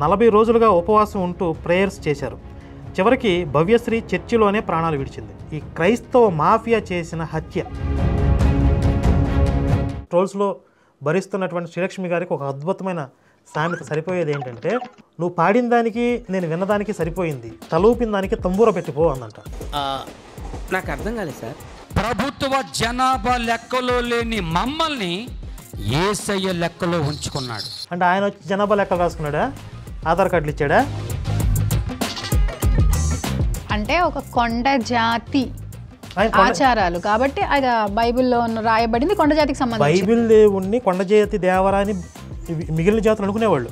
40 రోజులుగా ఉపవాసం ఉంటూ ప్రేయర్స్ చేశారు. చివరికి భవ్యశ్రీ చర్చిలోనే ప్రాణాలు విడిచింది. ఈ క్రైస్తవ మాఫియా చేసిన హత్య. ట్రోల్స్లో భరిస్తున్నటువంటి శ్రీలక్ష్మి గారికి ఒక అద్భుతమైన సామెత సరిపోయేది ఏంటంటే, నువ్వు పాడిన దానికి నేను విన్నదానికి సరిపోయింది, తలూపిన దానికి తంబూర పెట్టిపో అందంట. నాకు అర్థం కాలేదు సార్. ప్రభుత్వ జనాభా లెక్కలో లేని మమ్మల్ని యేసయ్య లెక్కలో ఉంచుకున్నాడు. అంటే ఆయన వచ్చి జనాభా లెక్కలు రాసుకున్నాడా, ఆధార్ కార్డులు ఇచ్చాడా? అంటే ఒక కొండ జాతి ఆచారాలు కాబట్టి అది బైబిల్లో రాయబడింది కొండ జాతికి సంబంధించి. బైబిల్ దేవుణ్ణి కొండ జాతి దేవరా అని మిగిలిన జాతులు అనుకునేవాళ్ళు.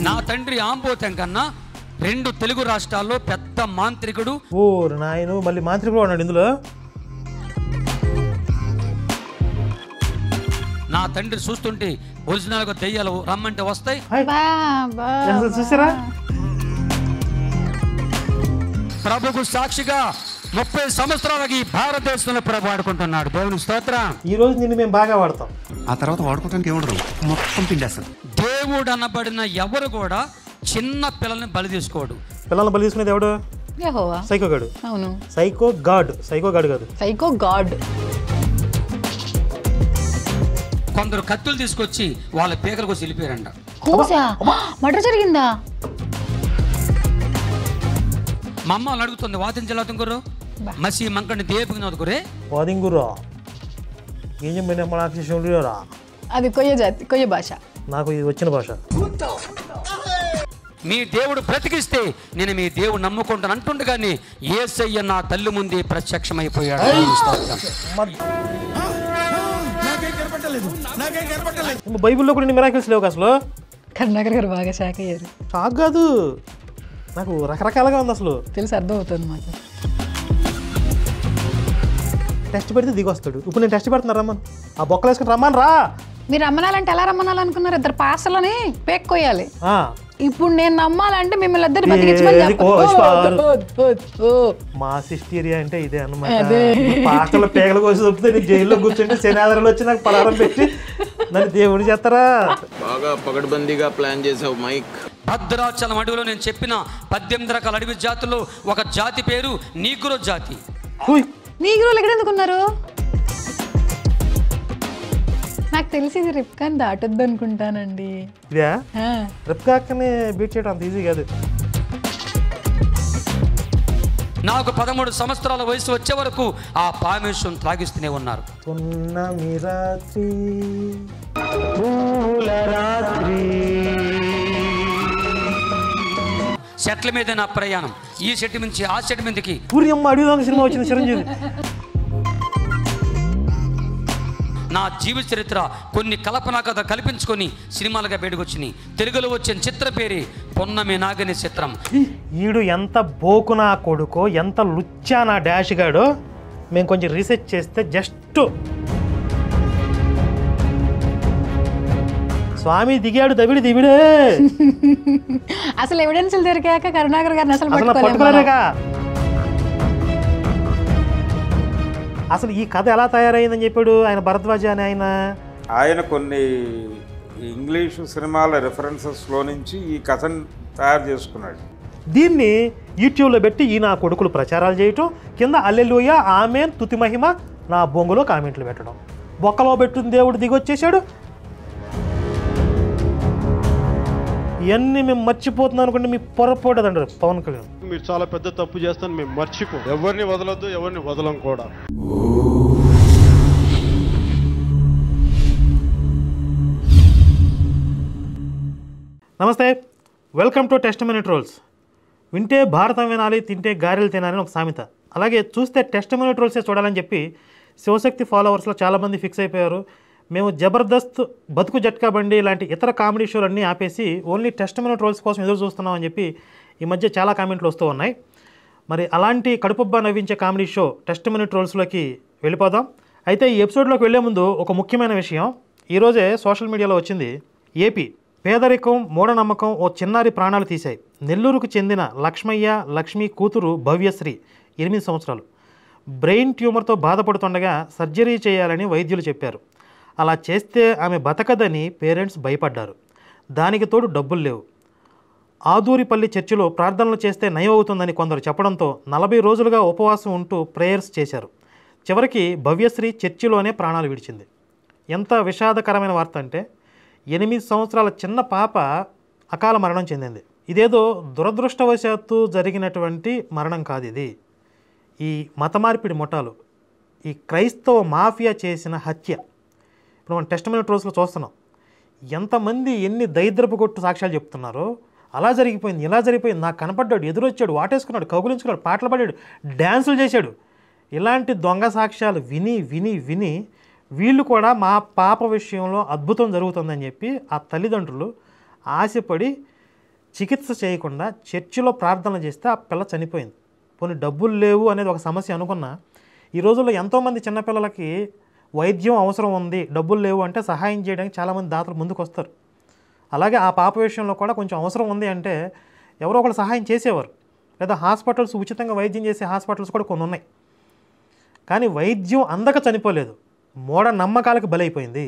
నా తండ్రి ఆంబోతం కన్నా 2 తెలుగు రాష్ట్రాల్లో పెద్ద మాంత్రికుడు. ఓ నాయను, మళ్ళీ మాంత్రికుడు ఉన్నాడు ఇందులో. నా తండ్రి చూస్తుంటే ఒరిజినల్గా దెయ్యాలు రమ్మంటే వస్తాయి. చూసారా? ప్రభుకు సాక్షిగా 30 సంవత్సరాలకి భారతదేశంలో ప్రభు ఆడుకుంటున్నాడు. దేవుని స్తోత్రం. ఈ రోజు నిన్ను మేము బాగా వాడతాం, ఆ తర్వాత వాడుకోవడానికి ఏముండదు, మొత్తం పిండేస్తాం. దేవుడు అనబడిన ఎవరు కూడా చిన్న పిల్లల్ని బలి తీసుకోడు. పిల్లల్ని బలి తీసుకునేది ఎవడు? యెహోవా. సైకో గాడు. అవును, సైకో గాడ్. సైకో గాడు కాదు, సైకో గాడ్. కొందరు కత్తులు తీసుకొచ్చి వాళ్ళ పేకలు కోసి వెళ్ళిపోయారంట. కూసా మర్డర్ జరిగిందా? మా అమ్మ వాళ్ళు అడుగుతుంది, వాతించలేతం గురు మసి మంకడిని దేపుకుని వదుకురే వాదింగురా ఏం చెప్పినా అది కొయ్య జాతి, కొయ్య భాష. నాకు ఇది వచ్చిన భాష. మీ దేవుడు బ్రతికిస్తే నేను మీ దేవుడు నమ్ముకుంటాను అంటుండగానే యేసయ్య నా తల్లి ముందే ప్రత్యక్షమైపోయాడు. బైబిల్లో కూడా మిరాకిల్స్ లేవు అసలు. కరుణాకర్ గారు బాగా షాక్ అయ్యారు. షాక్ కాదు, నాకు రకరకాలుగా ఉంది అసలు. తెలుసు, అర్థం అవుతుంది మాకు. టెస్ట్ పెడితే దిగి వస్తాడు. ఇప్పుడు నేను టెస్ట్ పెడుతున్నా, రమ్మని ఆ బొక్కలు వేసుకుని రమ్మని రా. మీరు రమ్మనాలంటే ఎలా రమ్మనాలనుకున్నారు? 2 పాసలని పేక్ కొయ్యాలి. ఇప్పుడు నేను నమ్మాలంటే మిమ్మల్ని ఇద్దరు మా సిస్టీరియా అంటే ఇదే అన్నమాట. పాకల పేగలు కోసి తప్పితే నేను జైల్లో కూర్చుంటే శనివారాలు వచ్చి నాకు పలారం పెట్టి నన్ను దేవుడు చేస్తారా? బాగా పగడ్బందీగా ప్లాన్ చేసావు మైక్. భద్రాచలం అడవిలో నేను చెప్పిన 18 రకాల అడవి జాతుల్లో ఒక జాతి పేరు నీగ్రో జాతి. నీగ్రోలు ఎక్కడ ఎందుకున్నారు? నాకు తెలిసి ఇది రిప్కాని దాటొద్దు అనుకుంటానండి. ఇదే రిప్కాని బీట్ చేయడం అంత ఈజీ కాదు. నాకు 13 సంవత్సరాల వయసు వచ్చే వరకు ఆ పామేశ్వరం త్రాగిస్తూనే ఉన్నారు. చెట్ల మీద నా ప్రయాణం. ఈ చెట్టు నుంచి ఆ చెట్టు మీదకి. అడవి సినిమా వచ్చింది చిరంజీవి. నా జీవిత చరిత్ర కొన్ని కల్పనా కథ కల్పించుకొని సినిమాలుగా బయటకొచ్చినాయి. తెలుగులో వచ్చిన చిత్ర పేరే పొన్నమి నాగని చిత్రం. ఈడు ఎంత బోకు నా కొడుకో, ఎంత లుచ్చా నా డాష్ గాడో మేము కొంచెం రీసెర్చ్ చేస్తే జస్ట్ స్వామి దిగాడు దవిడి దివిడే. అసలు ఎవిడెన్స్లు దొరికాక కరుణాకర్ గారిని అసలు పట్టుకోలేక. అసలు ఈ కథ ఎలా తయారైందని చెప్పాడు ఆయన భరద్వాజ అని. ఆయన కొన్ని ఇంగ్లీషు సినిమాల రెఫరెన్సెస్లో నుంచి ఈ కథను తయారు చేసుకున్నాడు. దీన్ని యూట్యూబ్లో పెట్టి ఈ నా కొడుకులు ప్రచారాలు చేయటం, కింద అల్లెలుయ ఆమెన్ తుతి మహిమ నా బొంగులో కామెంట్లు పెట్టడం. బొక్కలో పెట్టిన దేవుడు దిగొచ్చేసాడు. ఇవన్నీ మేము మర్చిపోతున్నాం అనుకుంటే మీ పొరపోటదంటారు పవన్ కళ్యాణ్. మీరు చాలా పెద్ద తప్పు చేస్తాను, మేము మర్చిపో. ఎవరిని వదలొద్దు, ఎవరిని వదలం కూడా. నమస్తే, వెల్కమ్ టు టెస్టిమనీ ట్రోల్స్. వింటే భారతం వినాలి, తింటే గారెలు తినాలని ఒక సామెత. అలాగే చూస్తే టెస్టిమనీ ట్రోల్సే చూడాలని చెప్పి శివశక్తి ఫాలోవర్స్లో చాలామంది ఫిక్స్ అయిపోయారు. మేము జబర్దస్త్, బతుకు జట్కా బండి ఇలాంటి ఇతర కామెడీ షోలు అన్నీ ఆపేసి ఓన్లీ టెస్టిమనీ ట్రోల్స్ కోసం ఎదురు చూస్తున్నామని చెప్పి ఈ మధ్య చాలా కామెంట్లు వస్తూ ఉన్నాయి. మరి అలాంటి కడుపుబ్బా నవ్వించే కామెడీ షో టెస్టిమనీ ట్రోల్స్లోకి వెళ్ళిపోదాం. అయితే ఈ ఎపిసోడ్లోకి వెళ్లే ముందు ఒక ముఖ్యమైన విషయం. ఈరోజే సోషల్ మీడియాలో వచ్చింది. ఏపీ పేదరికం, మూఢనమ్మకం ఓ చిన్నారి ప్రాణాలు తీశాయి. నెల్లూరుకు చెందిన లక్ష్మయ్య, లక్ష్మి కూతురు భవ్యశ్రీ 8 సంవత్సరాలు బ్రెయిన్ ట్యూమర్తో బాధపడుతుండగా సర్జరీ చేయాలని వైద్యులు చెప్పారు. అలా చేస్తే ఆమె బతకదని పేరెంట్స్ భయపడ్డారు. దానికి తోడు డబ్బులు లేవు. ఆదూరిపల్లి చర్చిలో ప్రార్థనలు చేస్తే నయం అవుతుందని కొందరు చెప్పడంతో 40 రోజులుగా ఉపవాసం ఉంటూ ప్రేయర్స్ చేశారు. చివరికి భవ్యశ్రీ చర్చిలోనే ప్రాణాలు విడిచింది. ఎంత విషాదకరమైన వార్త అంటే 8 సంవత్సరాల చిన్న పాప అకాల మరణం చెందింది. ఇదేదో దురదృష్టవశాత్తు జరిగినటువంటి మరణం కాదు ఇది. ఈ మత మార్పిడి ముఠాలు, ఈ క్రైస్తవ మాఫియా చేసిన హత్య. ఇప్పుడు మనం టెస్టిమనీ ట్రోల్స్లో చూస్తున్నాం. ఎంతమంది ఎన్ని దరిద్రపు కొట్టు సాక్ష్యాలు చెప్తున్నారో. అలా జరిగిపోయింది, ఇలా జరిగిపోయింది, నాకు కనపడ్డాడు, ఎదురొచ్చాడు, వాటేసుకున్నాడు, కౌగులించుకున్నాడు, పాటలు పాడాడు, డ్యాన్సులు చేశాడు. ఇలాంటి దొంగ సాక్ష్యాలు విని విని విని వీళ్ళు కూడా మా పాప విషయంలో అద్భుతం జరుగుతుందని చెప్పి ఆ తల్లిదండ్రులు ఆశపడి చికిత్స చేయకుండా చర్చిలో ప్రార్థనలు చేస్తే ఆ పిల్ల చనిపోయింది. కొన్ని డబ్బులు లేవు అనేది ఒక సమస్య అనుకున్నా, ఈ రోజుల్లో ఎంతోమంది చిన్నపిల్లలకి వైద్యం అవసరం ఉంది, డబ్బులు లేవు అంటే సహాయం చేయడానికి చాలామంది దాతలు ముందుకు వస్తారు. అలాగే ఆ పాప విషయంలో కూడా కొంచెం అవసరం ఉంది అంటే ఎవరో ఒకరు సహాయం చేసేవారు. లేదా హాస్పిటల్స్ ఉచితంగా వైద్యం చేసే హాస్పిటల్స్ కూడా కొన్ని ఉన్నాయి. కానీ వైద్యం అందక చనిపోలేదు, మూఢనమ్మకాలకు బలైపోయింది.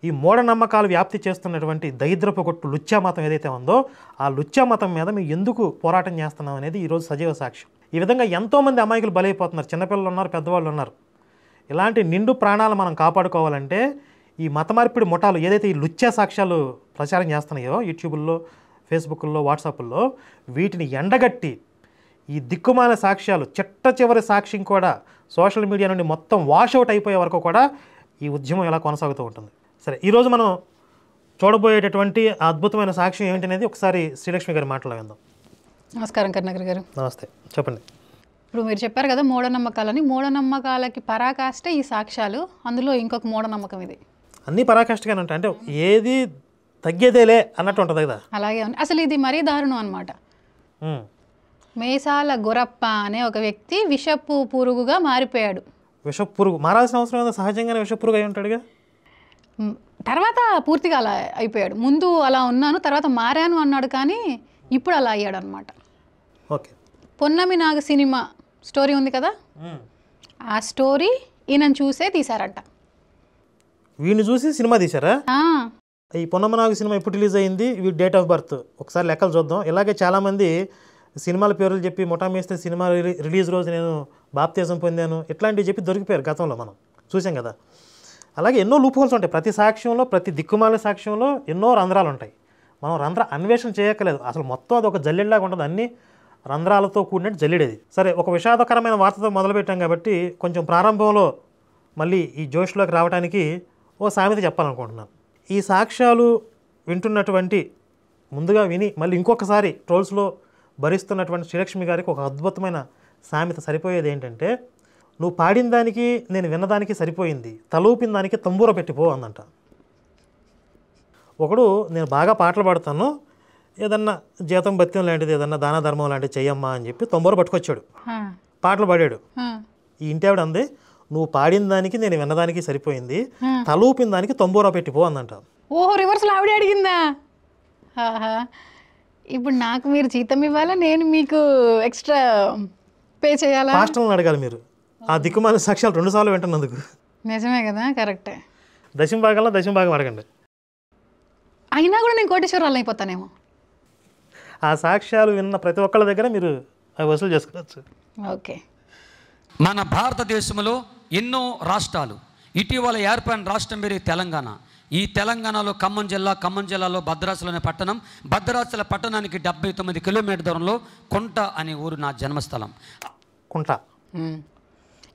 ఈ మూఢనమ్మకాలు వ్యాప్తి చేస్తున్నటువంటి దరిద్రపు కొట్టు లుచ్చా మతం ఏదైతే ఉందో ఆ లుచ్చా మతం మీద మేము ఎందుకు పోరాటం చేస్తున్నాం అనేది ఈరోజు సజీవ సాక్ష్యం. ఈ విధంగా ఎంతోమంది అమాయకులు బలైపోతున్నారు. చిన్నపిల్లలు ఉన్నారు, పెద్దవాళ్ళు ఉన్నారు. ఇలాంటి నిండు ప్రాణాలు మనం కాపాడుకోవాలంటే ఈ మత మార్పిడి ముఠాలు ఏదైతే ఈ లుచ్చా సాక్ష్యాలు ప్రచారం చేస్తున్నాయో యూట్యూబ్లో, ఫేస్బుక్లో, వాట్సాప్లో, వీటిని ఎండగట్టి ఈ దిక్కుమాల సాక్ష్యాలు చిట్ట చివరి సాక్ష్యం కూడా సోషల్ మీడియా నుండి మొత్తం వాషౌట్ అయిపోయే వరకు కూడా ఈ ఉద్యమం ఇలా కొనసాగుతూ ఉంటుంది. సరే, ఈరోజు మనం చూడబోయేటటువంటి అద్భుతమైన సాక్ష్యం ఏంటనేది ఒకసారి శ్రీలక్ష్మి గారి మాటలో విందాం. నమస్కారం కరుణాకర్ గారు. నమస్తే, చెప్పండి. ఇప్పుడు మీరు చెప్పారు కదా మూఢనమ్మకాలని, మూఢనమ్మకాలకి పరాకాష్ట ఈ సాక్ష్యాలు, అందులో ఇంకొక మూఢనమ్మకం ఇది. అన్నీ పరాకాష్ఠగానే ఉంటాయి, అంటే ఏది తగ్గేదేలే అన్నట్టు ఉంటుంది కదా. అలాగే ఉంది. అసలు ఇది మరీ దారుణం అనమాట. మేసాల గురప్ప అనే ఒక వ్యక్తి విషపు పురుగుగా మారిపోయాడు. విషపురుగు మారాల్సిన అవసరం ఏదో, సహజంగానే విషపురుగు అయి ఉంటాడుగా. తర్వాత పూర్తిగా అలా అయిపోయాడు. ముందు అలా ఉన్నాను, తర్వాత మారాను అన్నాడు, కానీ ఇప్పుడు అలా అయ్యాడు అనమాట. ఓకే. పొన్నమి నాగ సినిమా స్టోరీ ఉంది కదా, ఆ స్టోరీ ఈయనను చూసే తీశారంట. వీడిని చూసి సినిమా తీశారా? ఈ పొన్నమనాగు సినిమా ఎప్పుడు రిలీజ్ అయింది, వీడి డేట్ ఆఫ్ బర్త్ ఒకసారి లెక్కలు చూద్దాం. ఇలాగే చాలామంది సినిమాల పేర్లు చెప్పి ముఠా మేస్తే సినిమా రిలీజ్ రోజు నేను బాప్తిజం పొందాను ఇట్లాంటివి చెప్పి దొరికిపోయారు గతంలో, మనం చూసాం కదా. అలాగే ఎన్నో లూప్ హోల్స్ ఉంటాయి ప్రతి సాక్ష్యంలో, ప్రతి దిక్కుమాల సాక్ష్యంలో ఎన్నో రంధ్రాలు ఉంటాయి. మనం రంధ్ర అన్వేషణ చేయక్కలేదు, అసలు మొత్తం అది ఒక జల్లెడలాగా ఉంటుంది, అన్ని రంధ్రాలతో కూడినట్టు జల్లెడేది. సరే, ఒక విషాదకరమైన వార్తతో మొదలుపెట్టాం కాబట్టి కొంచెం ప్రారంభంలో మళ్ళీ ఈ జోష్లోకి రావడానికి ఓ సామెత చెప్పాలనుకుంటున్నాను. ఈ సాక్ష్యాలు వింటున్నటువంటి, ముందుగా విని మళ్ళీ ఇంకొకసారి ట్రోల్స్లో భరిస్తున్నటువంటి శ్రీలక్ష్మి గారికి ఒక అద్భుతమైన సామెత సరిపోయేది ఏంటంటే, నువ్వు పాడిన దానికి నేను విన్నదానికి సరిపోయింది, తలూపిన దానికి తంబూర పెట్టిపో అందంట. ఒకడు నేను బాగా పాటలు పాడతాను, ఏదన్నా జీతం బత్యం లాంటిది ఏదన్నా దాన ధర్మం లాంటిది చెయ్యమ్మా అని చెప్పి తంబూర పట్టుకొచ్చాడు, పాటలు పాడాడు. ఈ ఇంటి ఆవిడ అంది, నువ్వు పాడిన దానికి నేను విన్నదానికి సరిపోయింది, తలూపిన దానికి తంబూరా పెట్టిపో అందంట. ఓహో, రివర్స్లో ఆవిడే అడిగిందా? ఇప్పుడు నాకు మీరు జీతం ఇవ్వాలా, నేను మీకు ఎక్స్ట్రా పే చేయాలా? పాస్టర్లను అడగాలి మీరు, ఆ దిక్కుమాల సాక్ష్యాలు 2 సార్లు వింటున్నందుకు. నిజమే కదా, కరెక్టే. దశమ భాగం అడగండి. అయినా కూడా నేను కోటేశ్వరాలు అయిపోతానేమో. ఆ సాక్ష్యాలు విన్న ప్రతి ఒక్కళ్ళ దగ్గర మీరు అవి వసూలు చేసుకోవచ్చు. ఓకే. మన భారతదేశంలో ఎన్నో రాష్ట్రాలు, ఇటీవల ఏర్పడిన రాష్ట్రం పేరు తెలంగాణ. ఈ తెలంగాణలో ఖమ్మం జిల్లాలో భద్రాచలం అనే పట్టణం, భద్రాచల పట్టణానికి 79 కిలోమీటర్ దూరంలో కుంట అనే ఊరు నా జన్మస్థలం. కుంట.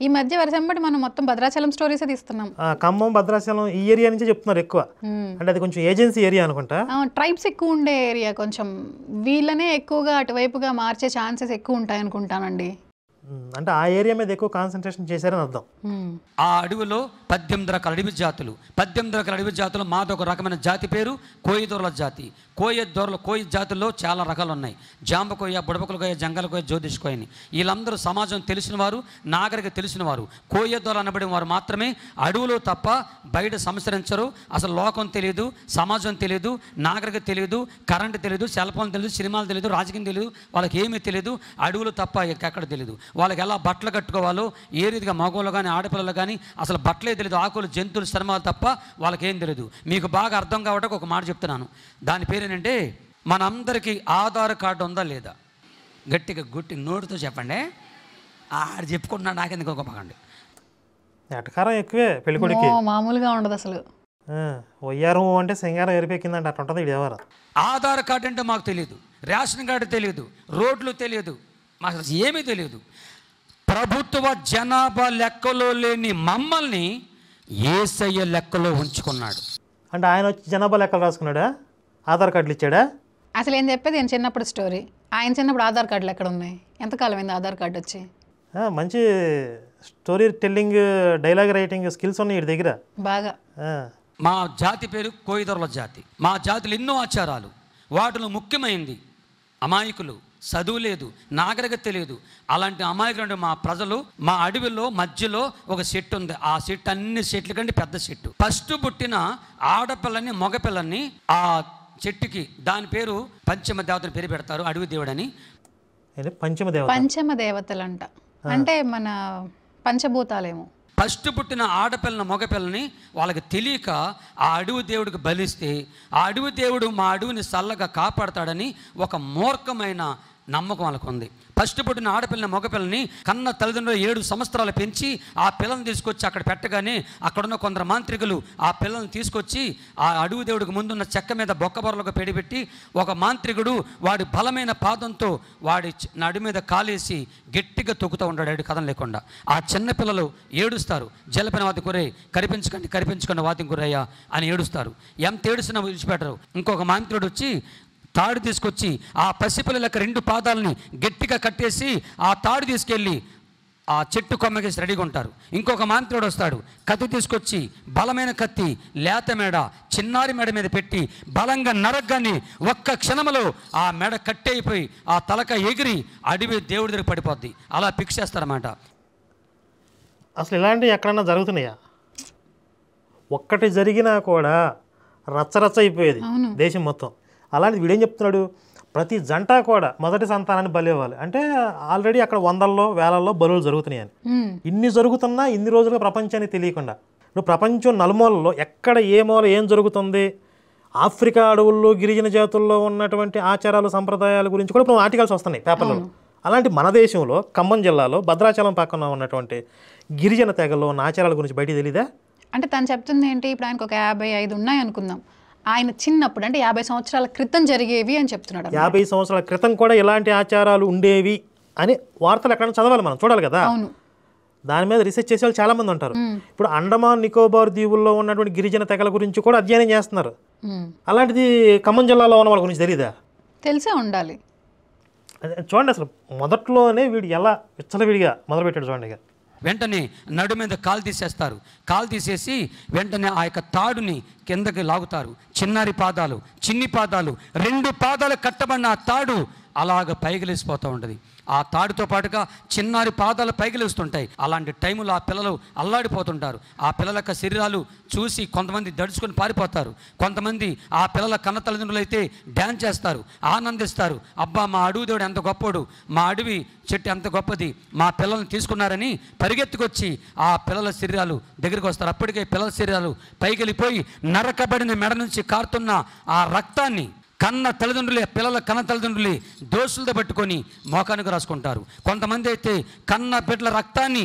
ఈ మధ్య వర్షం బట్టి మనం మొత్తం భద్రాచలం స్టోరీస్ తీస్తున్నాం. ఖమ్మం, భద్రాచలం ఈ ఏరియా నుంచి చెప్తున్నారు ఎక్కువ, అంటే అది కొంచెం ఏజెన్సీ ఏరియా అనుకుంటా. ట్రైబ్స్ ఎక్కువ ఉండే ఏరియా, కొంచెం వీళ్ళనే ఎక్కువగా అటువైపుగా మార్చే ఛాన్సెస్ ఎక్కువ ఉంటాయి అనుకుంటానండి. అంటే ఆ ఏరియా మీద ఎక్కువ కాన్సన్ట్రేషన్ చేశారని అర్థం. ఆ అడవిలో 18 రకాల అడవి జాతులు, 18 రకాల అడవి జాతులు. మాదొక రకమైన జాతి పేరు కోయిదొరల జాతి. కోయి జాతుల్లో చాలా రకాలు ఉన్నాయి. జాంబ కోయ, బుడబకుల కోయ, జంగల కోయ, జ్యోతిష్ కోయని. వీళ్ళందరూ సమాజం తెలిసిన వారు, నాగరిక తెలిసిన వారు. కోయదొర అనబడిన వారు మాత్రమే అడవులో తప్ప బయట సంచరించరు. అసలు లోకం తెలియదు, సమాజం తెలియదు, నాగరిక తెలియదు, కరెంటు తెలియదు, సెల్ ఫోన్ తెలియదు, సినిమాలు తెలియదు, రాజకీయం తెలియదు, వాళ్ళకి ఏమీ తెలియదు. అడవులు తప్ప ఎక్కడ తెలియదు. వాళ్ళకి ఎలా బట్టలు కట్టుకోవాలో, ఏ రీతిగా మగవాళ్ళు కానీ ఆడపిల్లలు కానీ అసలు బట్టలే తెలియదు. ఆకులు, జంతువులు, శ్రమాలు తప్ప వాళ్ళకేం తెలియదు. మీకు బాగా అర్థం కావడానికి ఒక మాట చెప్తున్నాను. దాని పేరేంటంటే, మనందరికీ ఆధార్ కార్డు ఉందా లేదా? గట్టిగా గుట్టి నోటితో చెప్పండి. ఆడు చెప్పుకుంటున్నాడు, నాకెందుకు గొప్పకండి. ఎటకారం ఎక్కువే పెళ్ళికొడికి, మామూలుగా ఉండదు అసలు. వయ్యారం అంటే సింగారం ఎరిపెక్కిందంటే అట్లా ఉంటుంది. ఇది ఎవరు? ఆధార్ కార్డు అంటే మాకు తెలియదు, రేషన్ కార్డు తెలియదు, రోడ్లు తెలియదు, మాకు అసలు ఏమీ తెలియదు. ప్రభుత్వ జనాభా లెక్కలో లేని మమ్మల్ని యేసయ్య లెక్కలో ఉంచుకున్నాడు. అంటే ఆయన వచ్చి జనాభా లెక్కలు రాసుకున్నాడా? ఆధార్ కార్డులు ఇచ్చాడా? అసలు ఏం చెప్పేది నేను చిన్నప్పుడు స్టోరీ. ఆయన చిన్నప్పుడు ఆధార్ కార్డులు ఎక్కడ ఉన్నాయి? ఎంతకాలం అయింది ఆధార్ కార్డు వచ్చి? మంచి story telling, dialogue writing skills ఉన్నాయి వీడి దగ్గర బాగా. మా జాతి పేరు కోయిదొరల జాతి. మా జాతిలో ఎన్నో ఆచారాలు, వాటిలో ముఖ్యమైనది అమాయకులు, చదువు లేదు, నాగరికత తెలియదు. అలాంటి అమాయకులు మా ప్రజలు, మా అడవిలో మధ్యలో ఒక చెట్టు ఉంది. ఆ చెట్టు అన్ని చెట్ల కంటే పెద్ద చెట్టు. ఫస్ట్ పుట్టిన ఆడపిల్లని, మగపిల్లని ఆ చెట్టుకి దాని పేరు పంచమ దేవతని పేరు పెడతారు, అడవి దేవుడని. పంచమ దేవతలంట అంటే మన పంచభూతాలేమో. ఫస్ట్ పుట్టిన ఆడపిల్లని, మగపిల్లని వాళ్ళకి తెలియక ఆ అడవి దేవుడికి బలిస్తే ఆ అడవి దేవుడు మా అడవిని చల్లగా కాపాడతాడని ఒక మూర్ఖమైన నమ్మకం వాళ్ళకు ఉంది. ఫస్ట్ పుట్టిన ఆడపిల్లని, మగపిల్లని కన్న తల్లిదండ్రులు 7 సంవత్సరాలు పెంచి ఆ పిల్లల్ని తీసుకొచ్చి అక్కడ పెట్టగానే అక్కడున్న కొందరు మాంత్రికులు ఆ పిల్లల్ని తీసుకొచ్చి ఆ అడవి దేవుడికి ముందున్న చెక్క మీద బొక్కబొరలకు పెట్టి ఒక మాంత్రికుడు వాడి బలమైన పాదంతో వాడి నడి మీద కాలేసి గట్టిగా తొక్కుతూ ఉంటాడు, ఆడి కథం లేకుండా. ఆ చిన్న పిల్లలు ఏడుస్తారు, జలపిన వాతి కురే కరిపించుకొని వాతి కురయ్యా అని ఏడుస్తారు. ఎంత ఏడుస్తున్నా విడిచిపెట్టరు. ఇంకొక మాంత్రుడు వచ్చి తాడు తీసుకొచ్చి ఆ పసిపిల్లలకు 2 పాదాలని గట్టిగా కట్టేసి ఆ తాడు తీసుకెళ్ళి ఆ చెట్టు కొమ్మకేసి రెడీగా ఉంటారు. ఇంకొక మాంత్రుడు వస్తాడు, కత్తి తీసుకొచ్చి బలమైన కత్తి లేత మెడ చిన్నారి మెడ మీద పెట్టి బలంగా నరగ్గాని ఒక్క క్షణంలో ఆ మెడ కట్టయిపోయి ఆ తలక ఎగిరి అడవి దేవుడి దగ్గర పడిపోద్ది. అలా ఫిక్స్ చేస్తారన్నమాట. అసలు ఇలాంటివి ఎక్కడన్నా జరుగుతున్నాయా? ఒక్కటి జరిగినా కూడా రచ్చరచ్చ అయిపోయేది దేశం మొత్తం. అలాంటి వీడేం చెప్తున్నాడు, ప్రతి జంట కూడా మొదటి సంతానాన్ని బలివ్వాలి అంటే ఆల్రెడీ అక్కడ వందల్లో వేలల్లో బలులు జరుగుతున్నాయని. ఇన్ని జరుగుతున్నా ఇన్ని రోజులుగా ప్రపంచానికి తెలియకుండా ఇప్పుడు ప్రపంచం నలుమూలలో ఎక్కడ ఏ మూల ఏం జరుగుతుంది, ఆఫ్రికా అడవుల్లో గిరిజన జాతుల్లో ఉన్నటువంటి ఆచారాలు సంప్రదాయాల గురించి కూడా ఇప్పుడు ఆర్టికల్స్ వస్తున్నాయి పేపర్లలో. అలాంటి మన దేశంలో ఖమ్మం జిల్లాలో భద్రాచలం పక్కన ఉన్నటువంటి గిరిజన తెగల్లో ఉన్న ఆచారాల గురించి బయట తెలీదా? అంటే తను చెప్తుంది ఏంటి, ఇప్పుడు ఆయనకు ఒక 55 ఉన్నాయి అనుకుందాం, ఆయన చిన్నప్పుడు అంటే 50 సంవత్సరాల క్రితం జరిగేవి అని చెప్తున్నాడు. 50 సంవత్సరాల క్రితం కూడా ఇలాంటి ఆచారాలు ఉండేవి అని వార్తలు ఎక్కడైనా చదవాలి, మనం చూడాలి కదా. దాని మీద రీసెర్చ్ చేసే వాళ్ళు చాలా మంది ఉంటారు. ఇప్పుడు అండమాన్ నికోబార్ దీవుల్లో ఉన్నటువంటి గిరిజన తెగల గురించి కూడా అధ్యయనం చేస్తున్నారు. అలాంటిది ఖమ్మం జిల్లాలో ఉన్న వాళ్ళ గురించి తెలీదా? తెలిసే ఉండాలి. చూడండి అసలు మొదట్లోనే వీడు ఎలా విచ్చలవిడిగా మొదలుపెట్టాడు చూడండి. వెంటనే నడు మీద కాలు తీసేస్తారు. కాలు తీసేసి వెంటనే ఆ యొక్క తాడుని కిందకి లాగుతారు. చిన్నారి పాదాలు, చిన్ని పాదాలు, 2 పాదాలు కట్టబడిన ఆ తాడు అలాగ పైగిలేసిపోతూ ఉంటుంది. ఆ తాడుతో పాటుగా చిన్నారి పాదాలు పైగిలేస్తుంటాయి. అలాంటి టైంలో ఆ పిల్లలు అల్లాడిపోతుంటారు. ఆ పిల్లల యొక్క శరీరాలు చూసి కొంతమంది దడుచుకొని పారిపోతారు. కొంతమంది ఆ పిల్లల కన్న తల్లిదండ్రులు అయితే డ్యాన్స్ చేస్తారు, ఆనందిస్తారు. అబ్బా మా అడవి దేవుడు ఎంత గొప్పడు, మా అడవి చెట్టు ఎంత గొప్పది, మా పిల్లల్ని తీసుకున్నారని పరిగెత్తుకొచ్చి ఆ పిల్లల శరీరాలు దగ్గరికి వస్తారు. అప్పటికే పిల్లల శరీరాలు పైకెళ్ళిపోయి నరకబడిన మెడ నుంచి కారుతున్న ఆ రక్తాన్ని కన్న తల్లిదండ్రులే, పిల్లల కన్న తల్లిదండ్రులే దోషులతో పట్టుకొని మోకానికి రాసుకుంటారు. కొంతమంది అయితే కన్న బిడ్డల రక్తాన్ని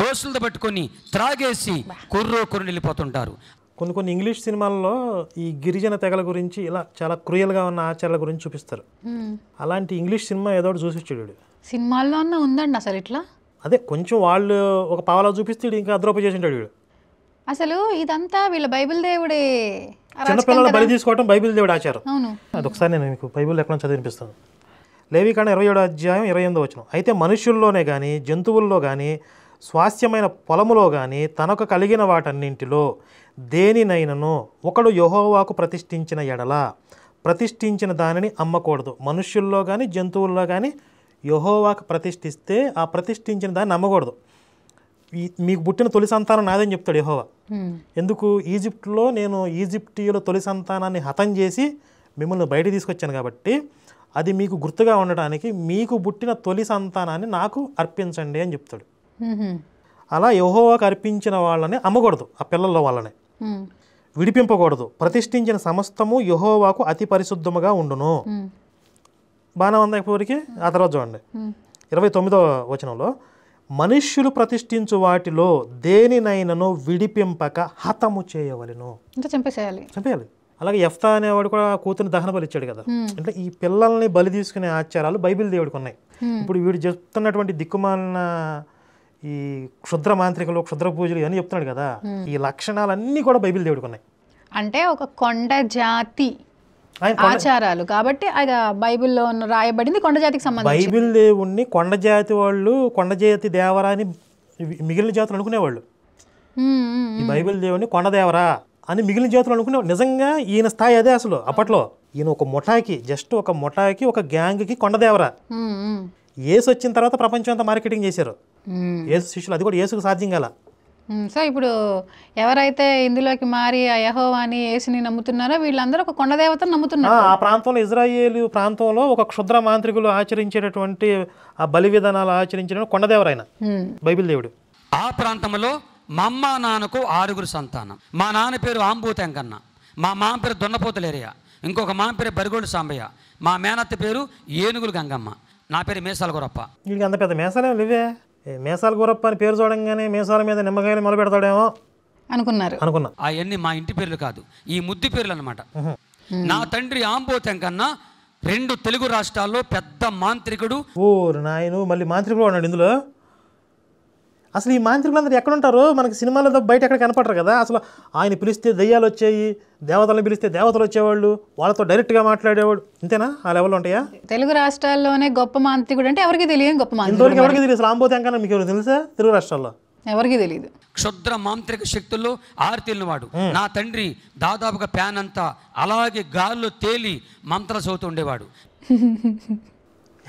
దోషులతో పట్టుకొని త్రాగేసి కుర్రని వెళ్ళిపోతుంటారు. కొన్ని ఇంగ్లీష్ సినిమాల్లో ఈ గిరిజన తెగల గురించి ఇలా చాలా క్రూయల్గా ఉన్న ఆచారాల గురించి చూపిస్తారు. అలాంటి ఇంగ్లీష్ సినిమా ఏదో ఒకటి చూసిచ్చాడు. సినిమాల్లో ఉందండి అసలు ఇట్లా? అదే కొంచెం వాళ్ళు ఒక పావలా చూపిస్తాడు, ఇంకా అద్రోప చేసి ఉంటాడు వీడు. అసలు ఇదంతా వీళ్ళ బైబిల్ దేవుడే. చిన్నపిల్లలు బలి తీసుకోవడం బైబిల్ దేవుడు ఆచారం. అదొకసారి నేను మీకు బైబిల్ ఎక్కడ చదివినిపిస్తాను. లేవికాండ 27వ అధ్యాయం 28వ వచనం. అయితే మనుష్యుల్లోనే కానీ జంతువుల్లో కానీ స్వాస్థ్యమైన పొలములో కానీ తనకు కలిగిన వాటన్నింటిలో దేనినైనను ఒకడు యెహోవాకు ప్రతిష్ఠించిన ఎడల ప్రతిష్ఠించిన దానిని అమ్మకూడదు. మనుష్యుల్లో కానీ జంతువుల్లో కానీ యెహోవాకు ప్రతిష్ఠిస్తే ఆ ప్రతిష్ఠించిన దాన్ని అమ్మకూడదు. మీకు పుట్టిన తొలి సంతానం నాదని చెప్తాడు యెహోవా. ఎందుకు? ఈజిప్ట్లో నేను ఈజిప్టీయుల తొలి సంతానాన్ని హతం చేసి మిమ్మల్ని బయట తీసుకొచ్చాను కాబట్టి అది మీకు గుర్తుగా ఉండటానికి మీకు పుట్టిన తొలి సంతానాన్ని నాకు అర్పించండి అని చెప్తాడు. అలా యెహోవాకు అర్పించిన వాళ్ళని అమ్మకూడదు, ఆ పిల్లల వాళ్ళని విడిపింపకూడదు. ప్రతిష్ఠించిన సమస్తము యెహోవాకు అతి పరిశుద్ధముగా ఉండును. బాగానే ఉంది ఇప్పటివరకు. ఆ తర్వాత చూడండి 29వ వచనంలో, మనుష్యులు ప్రతిష్ఠించు వాటిలో దేనినైనను విడిపింపక హతము చేయవలెను. అంటే చంపేసేయాలి. అలాగే యెఫ్తా అనేవాడు కూడా కూతురిని దహన బలి ఇచ్చాడు కదా. అంటే ఈ పిల్లల్ని బలి తీసుకునే ఆచారాలు బైబిల్ దేవుడికి ఉన్నాయి. ఇప్పుడు వీడు చెప్తున్నటువంటి దిక్కుమాలిన ఈ క్షుద్ర మాంత్రికలు, క్షుద్ర పూజలు ఇవన్నీ చెప్తున్నాడు కదా, ఈ లక్షణాలన్నీ కూడా బైబిల్ దేవుడికి ఉన్నాయి. అంటే ఒక కొండ జాతి ఆచారాలు కాబట్టి అది బైబిల్లో రాయబడింది కొండ జాతికి సంబంధించి. బైబిల్ దేవుణ్ణి కొండ జాతి వాళ్ళు, కొండ జాతి దేవరా అని మిగిలిన జాతులు అనుకునేవాళ్ళు. ఈ బైబిల్ దేవుణ్ణి కొండ దేవరా అని మిగిలిన జాతులు అనుకునేవాళ్ళు. నిజంగా ఈయన స్థాయి అదే అసలు. అప్పట్లో ఈయన ఒక ముఠాకి, జస్ట్ ఒక ముఠాకి, ఒక గ్యాంగ్కి కొండ దేవరా. యేసు వచ్చిన తర్వాత ప్రపంచం అంతా మార్కెటింగ్ చేశారు. యేసు శిష్యులు, అది కూడా యేసుకు సాధ్యం కాల. సో ఇప్పుడు ఎవరైతే ఇందులోకి మారి ఆ యెహోవాని యేసుని నమ్ముతున్నారో వీళ్ళందరూ ఒక కొండ దేవతను నమ్ముతున్నారు. ఆ ప్రాంతంలో, ఇజ్రాయేలు ప్రాంతంలో ఒక క్షుద్ర మాంత్రికులు ఆచరించేటటువంటి ఆ బలి విధానాలు ఆచరించిన కొండదేవరైన బైబిల్ దేవుడు. ఆ ప్రాంతంలో మా అమ్మ నాన్నకు 6 సంతానం. మా నాన్న పేరు ఆంబూతెంకన్న, మా మామ పేరు దున్నపోతులేరియా, ఇంకొక మామ పేరు బరిగోడు సాంబయ్య, మా మేనత్త పేరు ఏనుగులు గంగమ్మ, నా పేరు మేసాల గురప్ప. వీడికి అంత పెద్ద మేసాలేం లేవే. మేసాల గురప్ప అని పేరు చూడంగానే మేసాల మీద నిమ్మకాయలు మొదలు పెడతాడేమో అనుకున్నా. అవన్నీ మా ఇంటి పేర్లు కాదు, ఈ ముద్దు పేర్లు అనమాట. నా తండ్రి ఆంబోతెంకన్న 2 తెలుగు రాష్ట్రాల్లో పెద్ద మాంత్రికుడు. ఓ నాయను, మళ్ళీ మాంత్రికుడు ఉన్నాడు ఇందులో. అసలు ఈ మాంత్రికులందరూ ఎక్కడ ఉంటారు? మనకి సినిమాలో బయట ఎక్కడ కనపడరు కదా. అసలు ఆయన పిలిస్తే దెయ్యాలు వచ్చాయి, దేవతలను పిలిస్తే దేవతలు వచ్చేవాళ్ళు, వాళ్ళతో డైరెక్ట్గా మాట్లాడేవాడు. ఇంతేనా? ఆ లెవెల్ ఉంటాయా? తెలుగు రాష్ట్రాల్లోనే గొప్ప మాంత్రికుడు అంటే ఎవరికి తెలియదు. గొప్ప మాంత్రికుడు ఇంతవరకు ఎవరికి తెలియదు. రాంబోతెంకన్న మీకు ఎవరు తెలుసా? తెలుగు రాష్ట్రాల్లో ఎవరికి తెలియదు. క్షుద్ర మాంత్రిక శక్తుల్లో ఆరితేలినవాడు. నా తండ్రి దాదాపుగా ప్యాన్ అంతా అలాగే గాల్లో తేలి మంత్రాలు చదువుతూ ఉండేవాడు.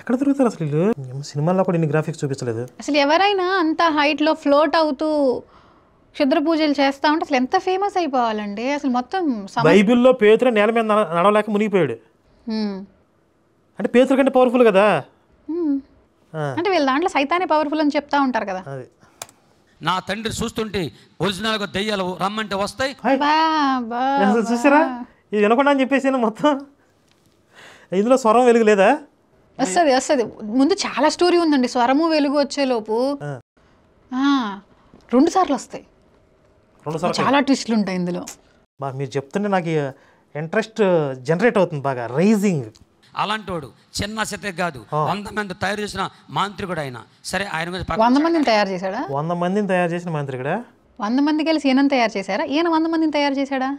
ఎక్కడ తిరుగుతారు అసలు వీళ్ళు? సినిమాల్లో కూడా ఇన్ని గ్రాఫిక్స్ చూపించలేదు. అసలు ఎవరైనా అంత హైట్లో ఫ్లోట్ అవుతూ క్షుద్ర పూజలు చేస్తా ఉంటే అసలు ఎంత ఫేమస్ అయిపోవాలండి. అసలు మొత్తం బైబిల్లో పేతురు నేల మీద నడవలేక మునిగిపోయాడు. అంటే పేతురు కంటే పవర్ఫుల్ కదా. అంటే వీళ్ళ దాంట్లో సైతానే పవర్ఫుల్ అని చెప్తా ఉంటారు కదా. నా తండ్రి చూస్తుంటే ఒరిజినల్గా దెయ్యాలు రమ్మంటే వస్తాయి. చూసారా? ఇది వినకుండా అని చెప్పేసి మొత్తం ఇందులో స్వరం వెలుగు లేదా? వస్తుంది. ముందు చాలా స్టోరీ ఉందండి. స్వరము వెలుగు వచ్చేలోపు 2 సార్లు వస్తాయి. చాలా ట్విస్ట్లు ఉంటాయి ఇందులో. మీరు చెప్తుంటే నాకు ఇంట్రెస్ట్ జనరేట్ అవుతుంది బాగా, రైజింగ్. అలాంటోడు చిన్న శతే కాదు, 100 మంది తయారు చేసిన మాంత్రికుడు ఆయన. సరే, ఆయన 100 మందిని తయారు చేశాడా? 100 మందిని తయారు చేసిన మాంత్రికుడా? 100 మంది కలిసి ఈయనని తయారు చేశారా? ఈయన 100 మందిని తయారు చేశాడా?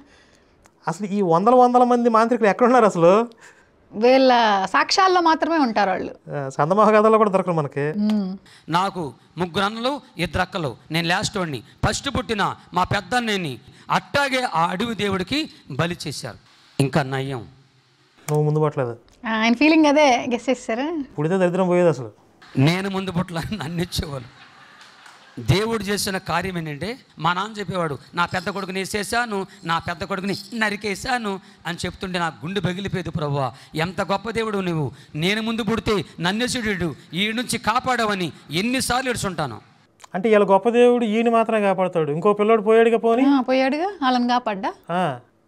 అసలు ఈ వందల మంది మాంత్రికులు ఎక్కడున్నారు అసలు? వీళ్ళ సాక్ష్యాల్లో మాత్రమే ఉంటారు వాళ్ళు. సందమోహ కథల్లో కూడా దొరకరు మనకి. నాకు 3 అన్నలు 2 అక్కలు, నేను లాస్ట్ వాడిని. ఫస్ట్ పుట్టిన మా పెద్దన్నని అట్టాగే ఆ అడవి దేవుడికి బలి చేశారు. ఇంకా నయ్యం, నువ్వు ముందు పట్టలేదు. ఆయన ఫీలింగ్ అదే గెస్ చేస్తారా? పుడితే దరిద్రం పోయేది అసలు. నేను ముందు పుట్ల నన్ను ఇచ్చేవాళ్ళు. దేవుడు చేసిన కార్యం ఏంటంటే, మా నాన్న చెప్పేవాడు, నా పెద్ద కొడుకుని వేసేసాను, నా పెద్ద కొడుకుని నరికేసాను అని చెప్తుంటే నా గుండె పగిలిపోయేది. ప్రభువా, ఎంత గొప్ప దేవుడు నువ్వు, నేను ముందు పుడితే నన్నేసుడు ఈ నుంచి కాపాడవని ఎన్నిసార్లు ఏడుచుంటాను. అంటే ఇలా గొప్ప దేవుడు ఈయన మాత్రమే కాపాడుతాడు, ఇంకో పిల్లోడు పోయాడుగా. పోయాడుగా, వాళ్ళని కాపాడ్డా.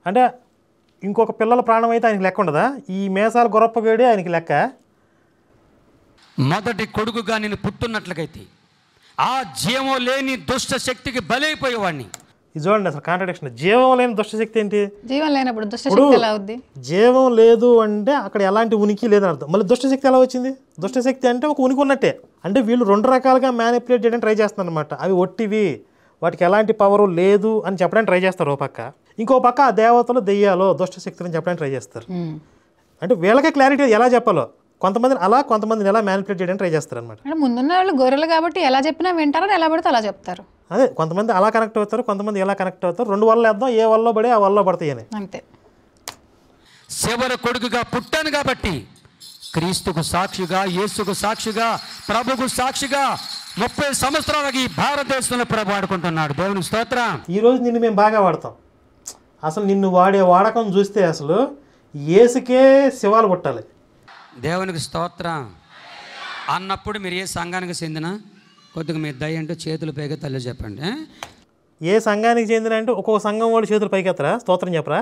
అంటే ఇంకొక పిల్లల ప్రాణం అయితే ఆయనకి లెక్క ఉండదా? ఈ మేసాల గొరప్పగేడే ఆయనకి లెక్క. మొదటి కొడుకుగా నేను పుట్టున్నట్లయితే ఆ జీవం లేని దుష్ట శక్తికి బలైపోయేవాడిని. ఇది చూడండి అసలు కాంట్రడిక్షన్. జీవం లేని దుష్టశక్తి ఏంటి? జీవం లేనప్పుడు దుష్టశక్తి ఎలా అవుద్ది? జీవం లేదు అంటే అక్కడ ఎలాంటి ఉనికి లేదని అర్థం. మళ్ళీ దుష్టశక్తి ఎలా వచ్చింది? దుష్టశక్తి అంటే ఒక ఉనికి ఉన్నట్టే. అంటే వీళ్ళు 2 రకాలుగా మ్యానిపులేట్ చేయడానికి ట్రై చేస్తున్నారు అనమాట. అవి ఒట్టివి, వాటికి ఎలాంటి పవరు లేదు అని చెప్పడానికి ట్రై చేస్తారు ఓ పక్క. ఇంకో పక్క ఆ దేవతలు దెయ్యాలో దుష్టశక్తులు అని చెప్పడానికి ట్రై చేస్తారు. అంటే వీళ్ళకే క్లారిటీ ఎలా చెప్పాలో. కొంతమందిని అలా, కొంతమందిని ఎలా మ్యానిపులేట్ చేయడానికి ట్రై చేస్తారు అనమాట. అంటే ముందున్న వాళ్ళు గొర్రెలు కాబట్టి ఎలా చెప్పినా వింటారో, ఎలా పడితే అలా చెప్తారు. అదే, కొంతమంది అలా కనెక్ట్ అవుతారు, కొంతమంది ఎలా కనెక్ట్ అవుతారు. 2 వల్ల వేద్దాం, ఏ వల్ల పడి ఆ వల్ల పడతాయి అని అంతే. చివరి కొడుకుగా పుట్టాను కాబట్టి క్రీస్తుకు సాక్షిగా, యేసుకు సాక్షిగా, ప్రభుకు సాక్షిగా 30 సంవత్సరాలకి భారతదేశంలో ప్రభు ఆడుకుంటున్నాడు. దేవుని స్తోత్రం. ఈరోజు నిన్ను మేము బాగా వాడతాం. అసలు నిన్ను వాడే వాడకం చూస్తే అసలు యేసుకే శివాలు కొట్టాలి. దేవునికి స్తోత్రం అన్నప్పుడు మీరు ఏ సంఘానికి చెందిన కొద్దిగా మీ దయ అంటే చేతులు పైగా తల్లి చెప్పండి. ఏ సంఘానికి చెందిన అంటే ఒక్కొక్క సంఘం వాళ్ళు చేతులు పైకెత్తరా, స్తోత్రం చెప్పరా?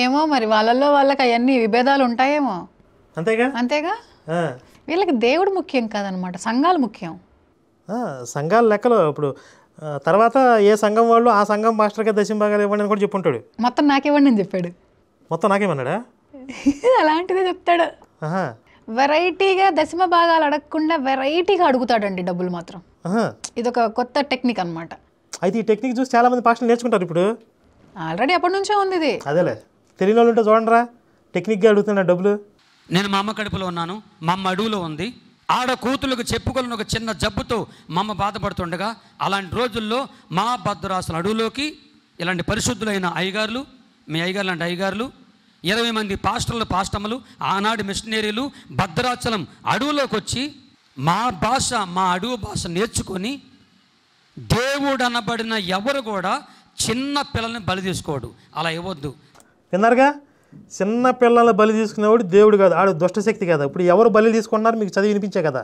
ఏమో మరి వాళ్ళల్లో వాళ్ళకి అవన్నీ విభేదాలు ఉంటాయేమో. అంతేగా అంతేగా. ఆ. వీళ్ళకి దేవుడు ముఖ్యం కాదనమాట, సంఘాలు ముఖ్యం. సంఘాల లెక్కలో ఇప్పుడు తర్వాత ఏ సంఘం వాళ్ళు ఆ సంఘం మాస్టర్గా దశంభాగాలు ఇవ్వండి అని కూడా చెప్పుంటాడు. మొత్తం నాకివ్వండి అని చెప్పాడు. మొత్తం నాకేమన్నాడా? అలాంటిదే చెప్తాడు. వెరైటీగా దశమ భాగాలు అడగకుండా వెరైటీగా అడుగుతాడండి డబ్బులు మాత్రం. ఇదొక కొత్త టెక్నిక్ అనమాట. అయితే ఈ టెక్నిక్ చూసి చాలా మంది పాస్టర్లు నేర్చుకుంటారు ఇప్పుడు. ఆల్రెడీ ఎప్పటి నుంచో ఉంది ఇది. అదేలే, తెలియని వాళ్ళు ఉంటే చూడండిరా, టెక్నిక్గా అడుగుతున్నా డబ్బులు. నేను మా అమ్మ కడుపులో ఉన్నాను, మా అమ్మ అడవులో ఉంది. ఆడ కూతుళ్ళకు చెప్పుకోలేని ఒక చిన్న జబ్బుతో మా అమ్మ బాధపడుతుండగా అలాంటి రోజుల్లో మా భద్రాసన అడవులోకి ఇలాంటి పరిశుద్ధులైన అయ్యగారులు, మీ అయ్యగారు లాంటి అయ్యగారులు, 20 మంది పాస్టర్లు పాస్టమ్మలు, ఆనాడు మిషనరీలు భద్రాచలం అడవులోకి వచ్చి మా భాష, మా అడవు భాష నేర్చుకొని దేవుడు అనబడిన ఎవరు కూడా చిన్న పిల్లల్ని బలి తీసుకోడు. అలా ఇవ్వద్దు. విన్నారుగా, చిన్న పిల్లల బలి తీసుకునేవాడు దేవుడు కాదు, ఆడు దుష్టశక్తి కదా. ఇప్పుడు ఎవరు బలి తీసుకున్నారు మీకు చదివి వినిపించే కదా.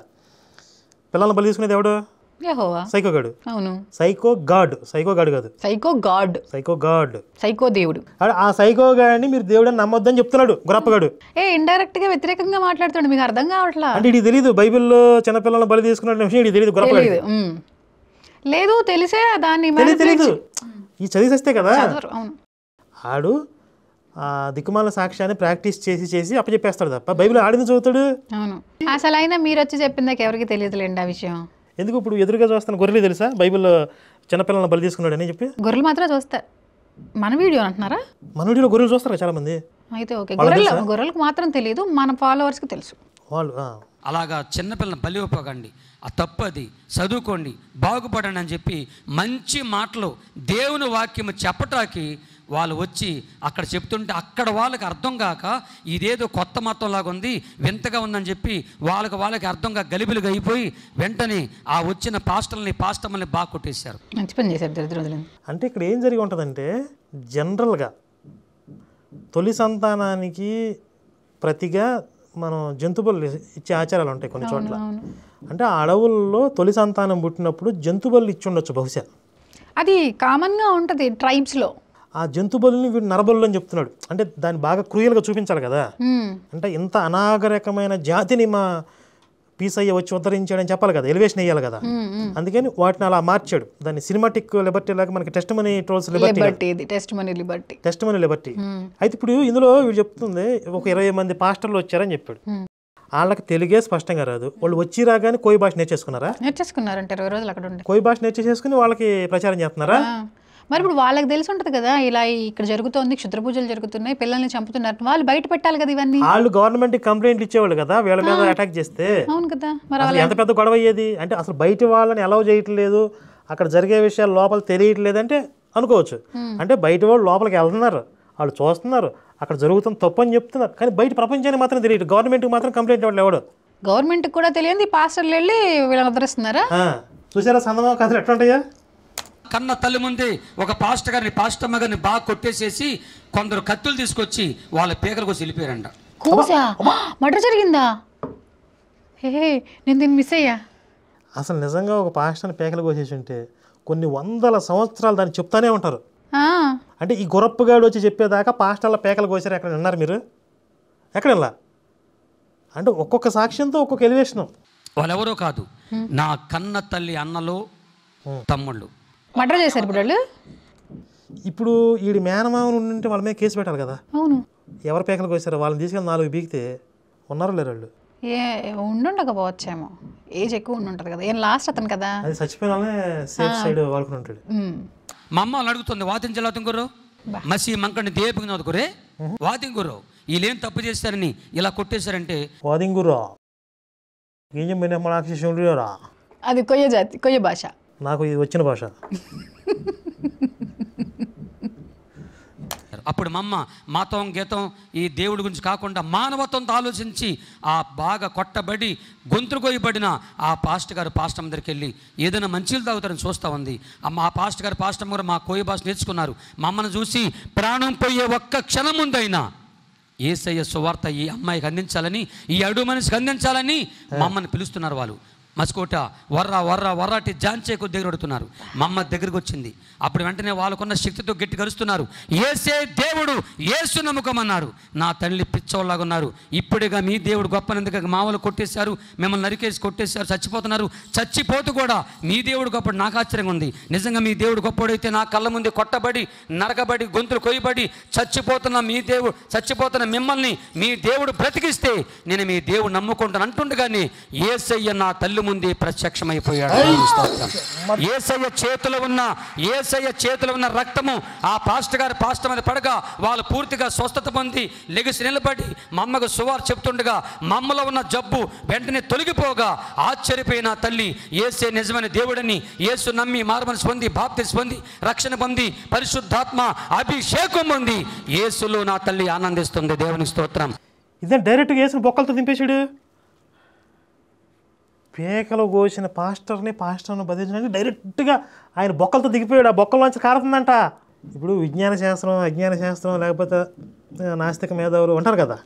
పిల్లల్ని బలి తీసుకునేది ఎవడు? యెహోవా. సైకోగాడు. అవును, సైకో గాడ్. సైకోగాడు కాదు, psycho god. Psycho god, psycho దేవుడు. ఆ సైకోగాడిని మీరు దేవుడని నమ్మొద్దని చెప్తున్నాడు గురప్పగాడు. ఇండైరెక్ట్ గా వ్యతిరేకంగా మాట్లాడుతాడు, మీకు అర్థం కావట్లా. అంటే ఇది తెలియదు, బైబిల్లో చిన్నపిల్లలను బలి తీసుకున్న విషయం ఇది తెలియదు గురప్పగాడు. లేదు, తెలిసే దాన్ని తెలీదు. ఈ చదివేస్తే కదా. అవును, ఆడు ఆ దిక్కుమాల సాక్ష్యాన్ని ప్రాక్టీస్ చేసి చేసి అప్పచెప్పేస్తాడు తప్ప బైబిల్ ఆడింది చదువుతాడు. అవును. అసలు అయినా మీరు వచ్చి చెప్పిందాక ఎవరికి తెలియదులేండి ఆ విషయం. ఎందుకు ఇప్పుడు ఎదురుగా చూస్తాను గొర్రెలు తెలుసా బైబిల్లో చిన్నపిల్లలను బలి తీసుకున్నాడు అని చెప్పి? గొర్రెలు మాత్రం చూస్తారు. మన వీడియో అంటున్నారా? మన వీడియోలో గొర్రెలు చూస్తారు చాలా మంది. అయితే ఓకే, గొర్రెలకు మాత్రం తెలియదు, మన ఫాలోవర్స్కి తెలుసు. వాళ్ళు అలాగా చిన్నపిల్లలను బలి ఇవ్వకండి, ఆ తప్పు అది. చదువుకోండి, బాగుపడండి అని చెప్పి మంచి మాటలు దేవుని వాక్యము చెప్పటానికి వాళ్ళు వచ్చి అక్కడ చెప్తుంటే అక్కడ వాళ్ళకి అర్థం కాక ఇదేదో కొత్త మతంలాగా ఉంది, వింతగా ఉందని చెప్పి వాళ్ళకి అర్థంగా గలిబిలుగా అయిపోయి వెంటనే ఆ వచ్చిన పాస్టర్ని బాగా కొట్టేశారు. మంచి పని చేశారు దరిద్రులు. అంటే ఇక్కడ ఏం జరిగి ఉంటుందంటే జనరల్గా తొలి సంతానానికి ప్రతిగా మనం జంతుబలు ఇచ్చే ఆచారాలు ఉంటాయి కొన్ని చోట్ల. అంటే ఆ అడవుల్లో తొలి సంతానం పుట్టినప్పుడు జంతుబలు ఇచ్చి ఉండొచ్చు బహుశా. అది కామన్గా ఉంటుంది ట్రైబ్స్లో. ఆ జంతుబలిని వీడు నరబలు అని చెప్తున్నాడు. అంటే దాన్ని బాగా క్రూయల్గా చూపించాలి కదా. అంటే ఇంత అనాగరికమైన జాతిని మా పీసయ్య వచ్చి ఉద్ధరించాడని చెప్పాలి కదా, ఎలివేషన్ వేయాలి కదా. అందుకని వాటిని అలా మార్చాడు. దాన్ని సినిమాటిక్ లిబర్టీ లాగా మనకి టెస్టిమనీ ట్రోల్స్ టెస్టిమనీ లిబర్టీ. అయితే ఇప్పుడు ఇందులో వీడు చెప్తుంది ఒక 20 మంది పాస్టర్లు వచ్చారని చెప్పాడు. వాళ్ళకి తెలుగే స్పష్టంగా రాదు. వాళ్ళు వచ్చి రాగానే కోయి భాష నేర్చేసుకున్నారంటే 20 రోజులు అక్కడ ఉండే కోయి భాష నేర్చేసుకుని వాళ్ళకి ప్రచారం చేస్తున్నారా? మరి ఇప్పుడు వాళ్ళకి తెలిసి ఉంటుంది కదా, ఇలా ఇక్కడ జరుగుతోంది, క్షుద్ర పూజలు జరుగుతున్నాయి, పిల్లల్ని చంపుతున్నారు, వాళ్ళు బయట పెట్టాలి కదా ఇవన్నీ. వాళ్ళు గవర్నమెంట్ కంప్లైంట్ ఇచ్చేవాళ్ళు కదా వీళ్ళ మీద అటాక్ చేస్తే. అవును కదా, మరి ఎంత పెద్ద గొడవ అయ్యేది. అంటే అసలు బయట వాళ్ళని అలౌ చేయట్లేదు, అక్కడ జరిగే విషయాలు లోపల తెలియట్లేదు అంటే అనుకోవచ్చు. అంటే బయట వాళ్ళు లోపలికి వెళ్తున్నారు, వాళ్ళు చూస్తున్నారు, అక్కడ జరుగుతున్న తప్పు అని చెప్తున్నారు, కానీ బయట ప్రపంచానికి మాత్రం తెలియదు. గవర్నమెంట్కి మాత్రం కంప్లైంట్ ఇవ్వడం ఎవడు? గవర్నమెంట్కి కూడా తెలియదు, పాస్టర్లు వెళ్ళి వీళ్ళని ఉద్ధరిస్తున్నారా? చూసారా సందమా కథలు ఎట్లా ఉంటాయా? కన్న తల్లి ముందే ఒక పాస్టమ్మ గారిని బాగా కొట్టేసేసి కొందరు కత్తులు తీసుకొచ్చి వాళ్ళ పీకలు కోసి వెళ్ళిపోయారంట. మర్డర్ జరిగిందా? నేను దీన్ని మిస్ అయ్యా. అసలు నిజంగా ఒక పాస్టర్ని పీకలు కోసేసి ఉంటే కొన్ని వందల సంవత్సరాలు దాన్ని చెప్తానే ఉంటారు. అంటే ఈ గురప్పగాడు వచ్చి చెప్పేదాకా పాస్టర్ల పేకలు కోసారు ఎక్కడ విన్నారు మీరు? ఎక్కడ వెళ్ళా? అంటే ఒక్కొక్క సాక్ష్యంతో ఒక్కొక్క ఎలివేషను. వాళ్ళెవరో కాదు, నా కన్న తల్లి అన్నలు తమ్ముళ్ళు మర్డర్ చేశారు ఇప్పుడు వాళ్ళు. ఇప్పుడు వీడి మేనమామను ఉంటే వాళ్ళ మీద కేసు పెట్టాలి కదా. అవును, ఎవరు పేకలు కోసారో వాళ్ళని తీసుకెళ్ళి 4 బీకితే ఉన్నారో లేరు వాళ్ళు. ఉండుండకపోవచ్చేమో, ఏజ్ ఎక్కువ ఉండుంటది కదా. ఏం లాస్ట్ అతను కదా, అది చచ్చిపోయిన వాళ్ళనే సేఫ్ సైడ్ వాడుకుని ఉంటాడు. మా అమ్మ వాళ్ళు అడుగుతుంది, వాతించలాతుంగురు మసి మంకడిని దేపుకుని వదుకురే వాతింగురు వీళ్ళేం తప్పు చేస్తారని ఇలా కొట్టేశారంటే వాదింగురా ఏం చెప్పిన అది కొయ్య జాతి, కొయ్య భాష. నాకు ఇది వచ్చిన భాష. అప్పుడు మా అమ్మ మతం గీతం ఈ దేవుడి గురించి కాకుండా మానవత్వంతో ఆలోచించి ఆ బాగా కొట్టబడి గొంతులు కొయ్యబడిన ఆ పాస్టమ్మ దగ్గరికి వెళ్ళి ఏదైనా మంచిలు తాగుతారని చూస్తూ ఉంది. ఆ పాస్టమ్మ గారు మా కోయి భాష నేర్చుకున్నారు. మా అమ్మను చూసి ప్రాణం పోయే ఒక్క క్షణం ముందైనా యేసయ్య సువార్త ఈ అమ్మాయికి అందించాలని, ఈ అడుగు మనిషికి అందించాలని మమ్మల్ని పిలుస్తున్నారు. వాళ్ళు మస్కోట వర్రాటి జాంచే కొద్ది దగ్గర అడుగుతున్నారు. మా అమ్మ దగ్గరికి వచ్చింది. అప్పుడు వెంటనే వాళ్ళకున్న శక్తితో గట్టి కరుస్తున్నారు. ఏసే దేవుడు, యేసు నమ్మకమన్నారు. నా తల్లి పిచ్చోళ్ళలాగా ఉన్నారు. ఇప్పుడుగా మీ దేవుడు గొప్పనందుకు మామూలు కొట్టేశారు, మిమ్మల్ని నరికేసి కొట్టేశారు, చచ్చిపోతున్నారు. చచ్చిపోతూ కూడా మీ దేవుడు గొప్ప. నాకు ఆశ్చర్యంగా ఉంది. నిజంగా మీ దేవుడు గొప్పడైతే నా కళ్ళ ముందు కొట్టబడి, నరకబడి, గొంతులు కొయ్యబడి చచ్చిపోతున్న మిమ్మల్ని మీ దేవుడు బ్రతికిస్తే నేను మీ దేవుడు నమ్ముకుంటాను అంటుండగానే యేసయ్య నా తల్లి ముందే ప్రత్యక్షమైపోయాడు. యేసయ్య చేతిలో ఉన్న రక్తము ఆ పాస్టర్ మీద పడగా వాళ్ళు పూర్తిగా స్వస్థత పొంది లెగిసి నిలబడి మా అమ్మకు సువార్త చెప్తుండగా మా అమ్మలో ఉన్న జబ్బు వెంటనే తొలగిపోగా ఆశ్చర్యపోయిన తల్లి యేసే నిజమైన దేవుడని, యేసు నమ్మి మారుమనసు పొంది, బాప్తిస్మం పొంది, రక్షణ పొంది, పరిశుద్ధాత్మ అభిషేకం పొంది యేసులో నా తల్లి ఆనందిస్తుంది. దేవునికి స్తోత్రం. ఇదే డైరెక్ట్గా యేసుని బొక్కలతో దింపేశాడు. పేకలు కోసిన పాస్టర్ని బదిలించడానికి డైరెక్ట్గా ఆయన బొక్కలతో దిగిపోయాడు. ఆ బొక్కల్లోంచి కారుతుందంట. ఇప్పుడు విజ్ఞాన శాస్త్రం, అజ్ఞాన శాస్త్రం, లేకపోతే నాస్తిక మేధావులు ఉంటారు కదా,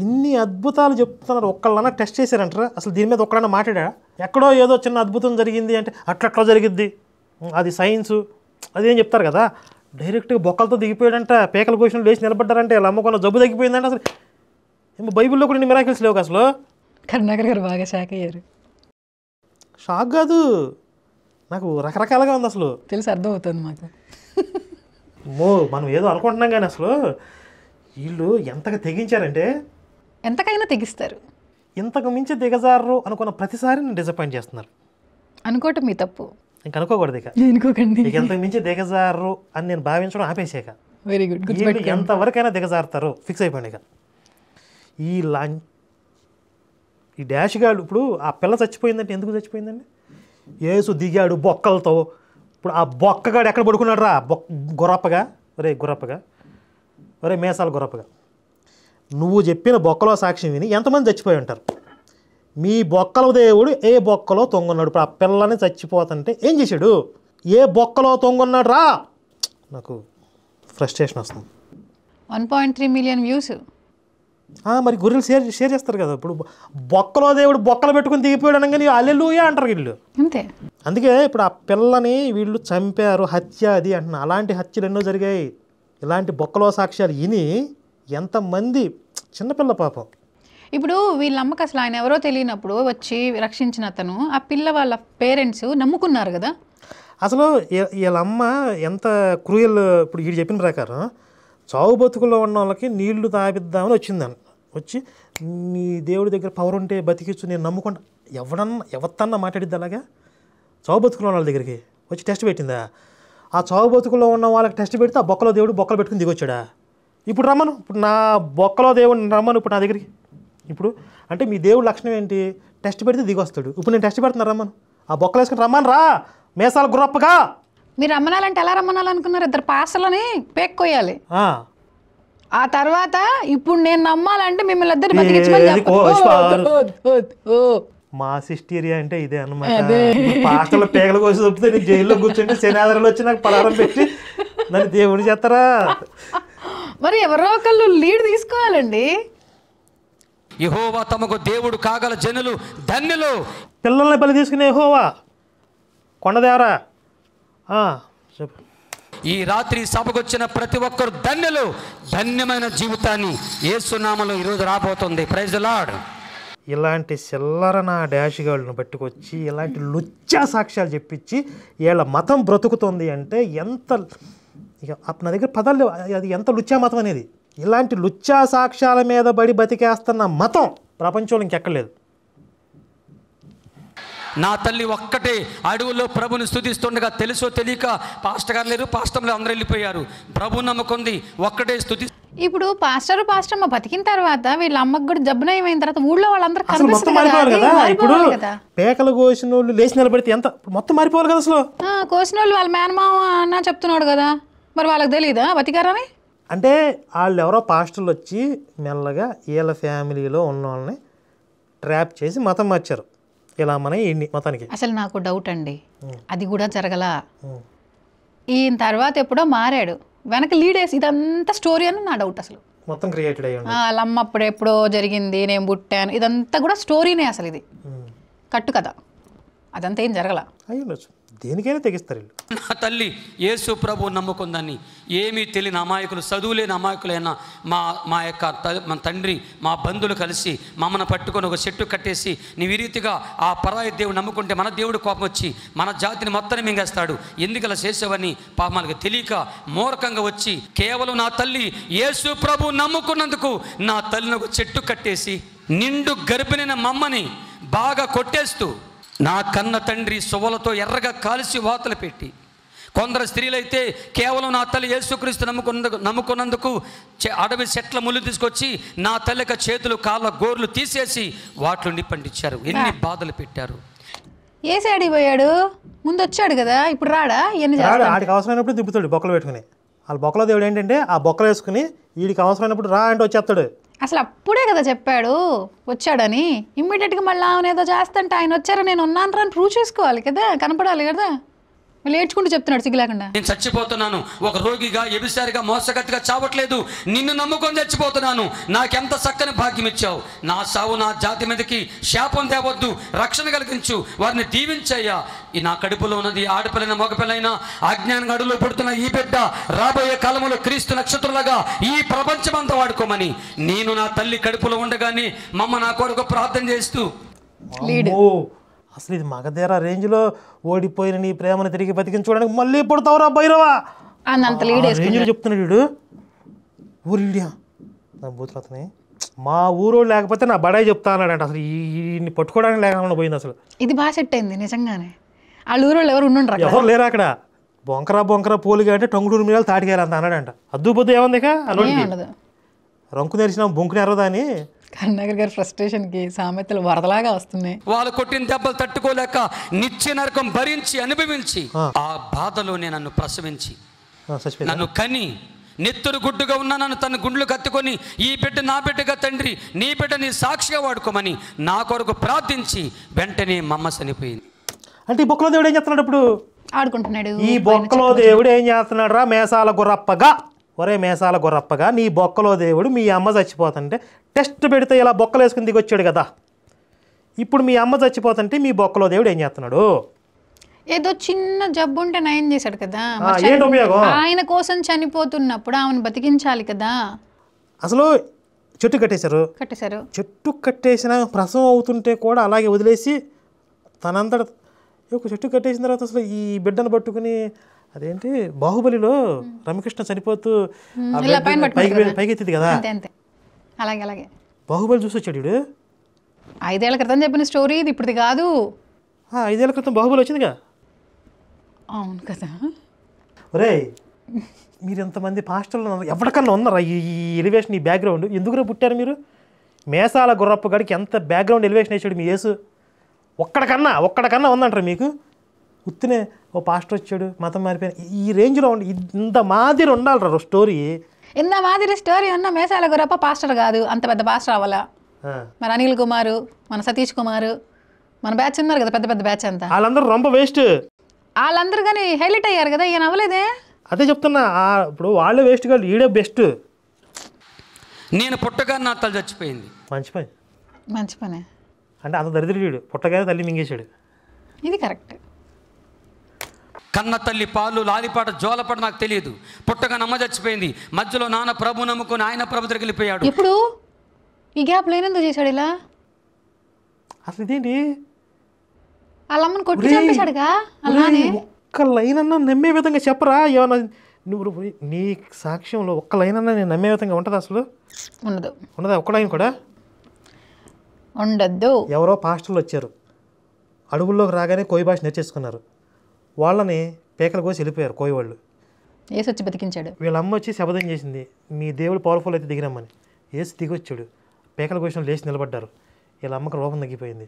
ఇన్ని అద్భుతాలు చెప్తున్నారు. ఒక్కళ్ళన్నా టెస్ట్ చేశారంటారా? అసలు దీని మీద ఒక్కడన్నా మాట్లాడా? ఎక్కడో ఏదో చిన్న అద్భుతం జరిగింది అంటే అట్లా జరిగిద్ది, అది సైన్సు, అదేం చెప్తారు కదా. డైరెక్ట్గా బొక్కలతో దిగిపోయాడంట. పేకల కోసిన లేచి నిలబడ్డారంటే ఇలా అమ్మకున్న జబ్బు తగ్గిపోయిందంటే. అసలు ఏమో బైబిల్లో కూడా ఇన్ని మిరాకిల్స్ లేవు అసలు. కరుణాకర్ గారు బాగా షాక్ అయ్యారు. షాక్ కాదు, నాకు రకరకాలుగా ఉంది అసలు. తెలిసి అర్థమవుతుంది మాకు. మనం ఏదో అనుకుంటున్నాం కానీ అసలు వీళ్ళు ఎంతగా తెగించారంటే, ఎంతకైనా తెగిస్తారు. ఇంతకు మించి దిగజారు అనుకున్న ప్రతిసారి నేను డిసప్పాయింట్ చేస్తున్నారు. అనుకోవటం మీ తప్పు, ఇంక అనుకోకూడదు. అనుకోకండి. ఇక ఎంతకు మించి దిగజారు అని నేను భావించడం ఆపేసాక. Very good. ఎంతవరకైనా దిగజారుతారు ఫిక్స్ అయిపోయింది. ఇక ఈ డాష్ గాడు ఇప్పుడు ఆ పిల్ల చచ్చిపోయిందంటే ఎందుకు చచ్చిపోయిందండి? యేసు దిగాడు బొక్కలతో. ఇప్పుడు ఆ బొక్కగాడు ఎక్కడ పడుకున్నాడు రా? గుర్రప్పగా, ఒరే మేసాల గుర్రప్పగా, నువ్వు చెప్పిన బొక్కలో సాక్ష్యం విని ఎంతమంది చచ్చిపోయి ఉంటారు? మీ బొక్కల దేవుడు ఏ బొక్కలో తొంగున్నాడు? ఇప్పుడు ఆ పిల్లని చచ్చిపోతుంటే ఏం చేశాడు? ఏ బొక్కలో తొంగున్నాడు రా? నాకు ఫ్రస్ట్రేషన్ వస్తుంది. 1.3 మిలియన్ వ్యూస్. మరి గొర్రెలు షేర్ చేస్తారు కదా. ఇప్పుడు బొక్కలో దేవుడు బొక్కలు పెట్టుకుని దిగిపోయాడు అనగానే హల్లెలూయా అంటారు వీళ్ళు. అంతే. అందుకే ఇప్పుడు ఆ పిల్లని వీళ్ళు చంపారు, హత్య అది అంటున్నా. అలాంటి హత్యలు ఎన్నో జరిగాయి. ఇలాంటి బొక్కలో సాక్ష్యాలు విని ఎంతమంది చిన్నపిల్ల పాపం. ఇప్పుడు వీళ్ళ అమ్మకి అసలు ఆయన ఎవరో తెలియనప్పుడు వచ్చి రక్షించిన అతను, ఆ పిల్ల వాళ్ళ పేరెంట్స్ నమ్ముకున్నారు కదా. అసలు వీళ్ళ అమ్మ ఎంత క్రూయల్. ఇప్పుడు వీడు చెప్పిన ప్రకారం చావు బతుకుల్లో ఉన్న వాళ్ళకి నీళ్లు తాపిద్దామని వచ్చిందని వచ్చి, నీ దేవుడి దగ్గర పవర్ ఉంటే బతికిచ్చు, నేను నమ్ముకుంటా. ఎవరన్నా మాట్లాడిద్ది అలాగా? చావు బతుకులో ఉన్న వాళ్ళ దగ్గరికి వచ్చి టెస్ట్ పెట్టిందా? ఆ చావు బతుకులో ఉన్న వాళ్ళకి టెస్ట్ పెడితే ఆ బొక్కలో దేవుడు బొక్కలు పెట్టుకుని దిగొచ్చాడా? ఇప్పుడు రమ్మను, ఇప్పుడు నా బొక్కలో దేవుడిని రమ్మను ఇప్పుడు నా దగ్గరికి. ఇప్పుడు అంటే మీ దేవుడు లక్షణం ఏంటి? టెస్ట్ పెడితే దిగొస్తాడు. ఇప్పుడు నేను టెస్ట్ పెడుతున్నా, రమ్మను, ఆ బొక్కలు వేసుకుని రమ్మను రా మేసాల గుర్రప్పగా. మీరు రమ్మనాలంటే ఎలా రమ్మనాలనుకున్నారు? 2 పాసలని పేక్కొయ్యాలి. ఆ తర్వాత ఇప్పుడు నేను నమ్మాలంటే మిమ్మల్ని ఇద్దరు బతికించమని చెప్పు. మా సిస్టీరియా అంటే ఇదే అన్నమాట. పాస్టర్ల పేగల కోసం చెప్తే నేను జైల్లో కూర్చుంటే శనివారాలు వచ్చి నాకు పలారం పెట్టి నన్ను దేవుడు చేస్తారా? మరి ఎవరో ఒకళ్ళు లీడ్ తీసుకోవాలండి. యెహోవా తమకు దేవుడు కాగల జనులు ధన్యులు. పిల్లల్ని బలి తీసుకునే యెహోవా కొండదేవరా. చెప్పు. ఈ రాత్రి సభకు వచ్చిన ప్రతి ఒక్కరు ధన్యులు. ధన్యమైన జీవితాన్ని యేసు నామములో ఈరోజు రాబోతుంది. Praise the lord. ఇలాంటి చిల్లర నా డాష్ గాళ్ళను పట్టుకొచ్చి ఇలాంటి లుచ్చా సాక్ష్యాలు చెప్పించి వీళ్ళ మతం బ్రతుకుతుంది అంటే ఎంత, ఇక నా దగ్గర పదాలు లేవు. అది ఎంత లుచ్చా మతం అనేది. ఇలాంటి లుచ్చా సాక్ష్యాల మీద బడి బతికేస్తున్న మతం ప్రపంచంలో ఇంకెక్కర్లేదు. నా తల్లి ఒక్కటే అడవుల్లో ప్రభుని స్తుతిస్తుండగా తెలుసో తెలియక పాస్టర్ గారు లేరు, పాస్టర్లు అందరూ వెళ్ళిపోయారు. ప్రభు నమ్మకుంది ఒక్కటే స్తుతి. ఇప్పుడు పాస్టర్మ బతికిన తర్వాత వీళ్ళ అమ్మకు కూడా జబ్బు నయమైన తర్వాత ఊళ్ళో వాళ్ళందరూ మొత్తం మారిపోవాలి కదా. ఇప్పుడు పేకలు కోసిన వాళ్ళు లేచి నిలబడితే ఎంత మొత్తం మారిపోవాలి కదా. అసలు కోసిన వాళ్ళు వాళ్ళ మేనమామ అన్న చెప్తున్నాడు కదా, మరి వాళ్ళకి తెలియదా బతికారని? అంటే వాళ్ళు ఎవరో పాస్టర్లు వచ్చి మెల్లగా వీళ్ళ ఫ్యామిలీలో ఉన్న వాళ్ళని ట్రాప్ చేసి మతం మార్చారు. ఇలా మన మతానికి. అసలు నాకు డౌట్ అండి, అది కూడా జరగలా. ఈయన తర్వాత ఎప్పుడో మారాడు, వెనక లీడ్ వేసి ఇదంతా స్టోరీ అని నా డౌట్. అసలు మొత్తం క్రియేటెడ్ అయ్యి వాళ్ళ అమ్మ అప్పుడు ఎప్పుడో జరిగింది, నేను పుట్టాను, ఇదంతా కూడా స్టోరీనే అసలు. ఇది కట్టు కదా, అదంతా ఏం జరగల. అయ్యి ఉండొచ్చు, దేనికైనా తెగిస్తారు వీళ్ళు. నా తల్లి యేసు ప్రభు నమ్ముకుందని ఏమీ తెలియని అమాయకులు, చదువులేని అమాయకులైన మా యొక్క మన తండ్రి, మా బంధువులు కలిసి మమ్మల్ని పట్టుకొని ఒక చెట్టు కట్టేసి నీవు ఈ రీతిగా ఆ పరాయి దేవుడు నమ్ముకుంటే మన దేవుడు కోపం వచ్చి మన జాతిని మొత్తాన్ని మింగేస్తాడు, ఎందుకు ఇలా చేసేవని పాపమాలకు తెలియక మూర్ఖంగా వచ్చి కేవలం నా తల్లి యేసు ప్రభు నమ్ముకున్నందుకు నా తల్లిని ఒక చెట్టు కట్టేసి నిండు గర్భిణైన మమ్మని బాగా కొట్టేస్తూ నా కన్న తండ్రి సువలతో ఎర్రగా కాల్చి వాతలు పెట్టి, కొందరు స్త్రీలైతే కేవలం నా తల్లి యేసుక్రీస్తు నమ్ముకున్నందుకు అడవి చెట్ల ముళ్ళు తీసుకొచ్చి నా తల్లిక చేతులు కాళ్ళ గోర్లు తీసేసి వాటిలో నిప్పంటించారు. ఎన్ని బాధలు పెట్టారు. ఏసి అడిగిపోయాడు, ముందు వచ్చాడు కదా, ఇప్పుడు రాడా? ఇవన్నీ ఆడికి అవసరమైనప్పుడు దింపుతాడు బొక్కలు పెట్టుకుని. వాళ్ళ బొక్కలో దేవుడు ఏంటంటే ఆ బొక్కలు వేసుకుని వీడికి అవసరమైనప్పుడు రా అంటే వచ్చేస్తాడు. అసలు అప్పుడే కదా చెప్పాడు వచ్చాడని. ఇమ్మీడియట్గా మళ్ళీ ఆయన ఏదో చేస్తుంటే ఆయన వచ్చారని నేను ఉన్నాను అని ప్రూవ్ చేసుకోవాలి కదా, కనపడాలి కదా. మళ్ళీ ఏడ్చుకుంటూ చెప్తున్నాడు సిగ్గు లేకుండా. నేను చచ్చిపోతున్నాను, ఒక రోగిగా ఎబిసారిగా మోసగతిగా చావట్లేదు, నిన్ను నమ్ముకొని చచ్చిపోతున్నాను, నాకెంత చక్కని భాగ్యం ఇచ్చావు, నా సావు నా జాతి మీదకి శాపం తేవద్దు, రక్షణ కలిగించు, వారిని దీవించయ్యా. ఈ నా కడుపులో ఉన్నది ఆడపిల్లైన మగపిల్లైనా అజ్ఞాన గడులో పడుతున్న ఈ బిడ్డ రాబోయే కాలంలో క్రీస్తు నక్షత్రులుగా ఈ ప్రపంచమంతా వాడుకోమని నేను నా తల్లి కడుపులో ఉండగానే మమ్మ నా కొరకు ప్రార్థన చేస్తూ. అసలు ఇది మగధేరా రేంజ్లో ఓడిపోయిన నీ ప్రేమను తిరిగి బతికించుకోవడానికి మళ్ళీ పుడతావురా భైరవా రేంజ్లో చెప్తున్నాడు వీడు. ఊరిడియా నా బూతులతని మా ఊరు లేకపోతే నా బడాయి చెప్తా అన్నాడంట. అసలు ఈ పట్టుకోవడానికి లేకుండా పోయింది. అసలు ఇది బాగా సెట్ అయింది నిజంగానే. వాళ్ళ ఊరు ఎవరు ఉండుంటారు, ఎవరు లేరు అక్కడ. బొంకరా పోలిగా అంటే టొంగుడూరు మీద తాటికాయలు అంత అన్నాడంట. అద్దు పొద్దు ఏముంది రంకు నేర్చిన బొంకు నెరదా అని. కరుణాకర్ గారి ఫ్రస్ట్రేషన్కి సామెతలు వరదలాగా వస్తున్నాయి. వాళ్ళు కొట్టిన దెబ్బలు తట్టుకోలేక నిత్య నరకం భరించి అనుభవించి ఆ బాధలోనే నన్ను ప్రసవించి నన్ను కని నెత్తురు గుడ్డుగా ఉన్న నన్ను తన గుండ్లు కత్తుకొని ఈ బిడ్డ నా బిడ్డగా తండ్రి నీ బిడ్డ నీ సాక్షిగా వాడుకోమని నా కొరకు ప్రార్థించి వెంటనే మమ్మ చనిపోయింది. అంటే ఈ బొక్కలో దేవుడు ఏం చేస్తున్నాడు ఇప్పుడు? ఆడుకుంటున్నాడు. ఈ బొక్కలో దేవుడు ఏం చేస్తున్నాడు రా మేసాల గుర్రప్పగా. ఒరే మేసాల గుర్రప్పగా, నీ బొక్కలో దేవుడు మీ అమ్మ చచ్చిపోతుంటే టెస్ట్ పెడితే ఇలా బొక్కలు వేసుకుని దిగొచ్చాడు కదా. ఇప్పుడు మీ అమ్మ చచ్చిపోతుంటే మీ బొక్కలో దేవుడు ఏం చేస్తున్నాడు? ఏదో చిన్న జబ్బు ఉంటే నయం చేశాడు కదా. ఏంటి ఉపయోగం? ఆయన కోసం చనిపోతున్నప్పుడు ఆమెను బతికించాలి కదా. అసలు చెట్టు కట్టేశారు. చెట్టు కట్టేసిన ప్రసవం అవుతుంటే కూడా అలాగే వదిలేసి తనంతట ఒక చెట్టు కట్టేసిన తర్వాత అసలు ఈ బిడ్డను పట్టుకుని అదేంటి బాహుబలిలో రమకృష్ణ చనిపోతూ పైకెత్తింది కదా, అలాగే బాహుబలి చూసి వచ్చాడు వీడు. 5 ఏళ్ల క్రితం చెప్పిన స్టోరీ ఇది, ఇప్పుడుది కాదు. 5 ఏళ్ల క్రితం బాహుబలి వచ్చిందిగా. అవును కదా. ఒరే మీరు ఎంతమంది పాస్టర్లు ఎవరికన్నా ఉన్నారా ఈ ఎలివేషన్, ఈ బ్యాక్గ్రౌండ్? ఎందుకురా పుట్టారు మీరు? మేసాల గుర్రప్ప గడికి ఎంత బ్యాక్గ్రౌండ్ ఎలివేషన్ వేసాడు మీ యేసు. ఒక్కడికన్నా ఉందంటారా మీకు? ఉత్తినే ఓ పాస్టర్ వచ్చాడు మతం మారిపోయిన ఈ రేంజ్లో ఉండి ఇంత మాదిరి ఉండాలరా స్టోరీ. ఇంత మాదిరి స్టోరీ ఉన్న మేసాల గురప్ప పాస్టర్ కాదు, అంత పెద్ద పాస్టర్ అవ్వాలా. మన అనిల్ కుమారు, మన సతీష్ కుమారు, మన బ్యాచ్ ఉన్నారు కదా, పెద్ద బ్యాచ్ అంతా, వాళ్ళందరూ రొంబ వేస్ట్. వాళ్ళందరూ కానీ హైలైట్ అయ్యారు కదా, ఈయన అవ్వలేదే. అదే చెప్తున్నా, ఇప్పుడు వాళ్ళే వేస్ట్ కాదు, ఈడే బెస్ట్. నేను పుట్టగా నా తల్లి చచ్చిపోయింది. మంచి పని అంటే అంత దరిద్రుడు, పుట్టగానే తల్లి మింగేశాడు. ఇది కరెక్ట్. కన్న తల్లి పాలు లాలిపాట జోలపాట నాకు తెలియదు. పుట్టగా నమ్మ చచ్చిపోయింది. మధ్యలో నాన్న ప్రభు నమ్ముకొని ఆయన ప్రభు దగ్గరికి వెళ్ళిపోయాడు. ఇప్పుడు ఈ గ్యాప్ లేనందుకు చేశాడు ఇలా. అసలు ఇదేంటి, వాళ్ళ అమ్మని కొట్టి చంపేశాడుగా. అలానే ఒక్క లైన్ అన్నా నమ్మే విధంగా చెప్పరా? ఏమన్నా నువ్వు నీ సాక్ష్యంలో ఒక్క లైన్ అన్నా నేను నమ్మే విధంగా ఉంటుందా? అసలు ఉండదా ఒక్క లైన్ కూడా? ఉండద్దు. ఎవరో పాస్టర్లు వచ్చారు, అడవుల్లోకి రాగానే కోయి భాష నేర్చేసుకున్నారు. వాళ్ళని పేకలు కోసి వెళ్ళిపోయారు కోయి వాళ్ళు. ఏసు వచ్చి బతికించాడు. వీళ్ళ అమ్మ వచ్చి శపథం చేసింది, మీ దేవుడు పవర్ఫుల్ అయితే దిగిరమ్మని. ఏసు దిగొచ్చాడు, పేకల కోసం లేచి నిలబడ్డారు. వీళ్ళ అమ్మకి రూపం తగ్గిపోయింది.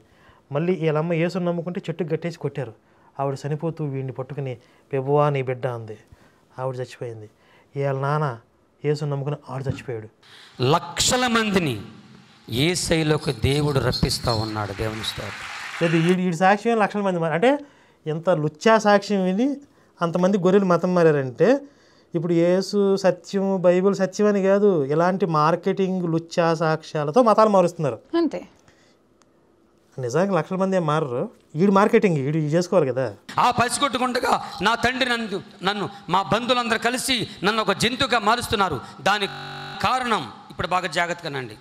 మళ్ళీ వీళ్ళ అమ్మ ఏసుని నమ్ముకుంటే చెట్టుకు కట్టేసి కొట్టారు. ఆవిడ చనిపోతూ వీడిని పట్టుకుని పెబువా నీ బిడ్డ అంది. ఆవిడ చచ్చిపోయింది. వీళ్ళ నాన్న ఏసుని నమ్ముకుని ఆవిడ చచ్చిపోయాడు. లక్షల మందిని యేసయ్యలోకి దేవుడు రప్పిస్తూ ఉన్నాడు. దేవుని స్తోత్రం. లేదు వీడి సాక్ష్యం లక్షల మంది అంటే ఎంత లుచ్చా సాక్ష్యం విని అంతమంది గొర్రెలు మతం మారారంటే ఇప్పుడు యేసు సత్యం బైబిల్ సత్యం అని కాదు, ఇలాంటి మార్కెటింగ్ లుచ్చా సాక్ష్యాలతో మతాలు మారుస్తున్నారు అంతే. నిజానికి లక్షల మంది ఏం మారరు, వీడు మార్కెటింగ్ వీడు చేసుకోవాలి కదా. ఆ పసిగొట్టుకుండగా నా తండ్రి నన్ను మా బంధువులందరూ కలిసి నన్ను ఒక జంతువుగా మారుస్తున్నారు. దానికి కారణం ఇప్పుడు బాగా జాగ్రత్తగానండి.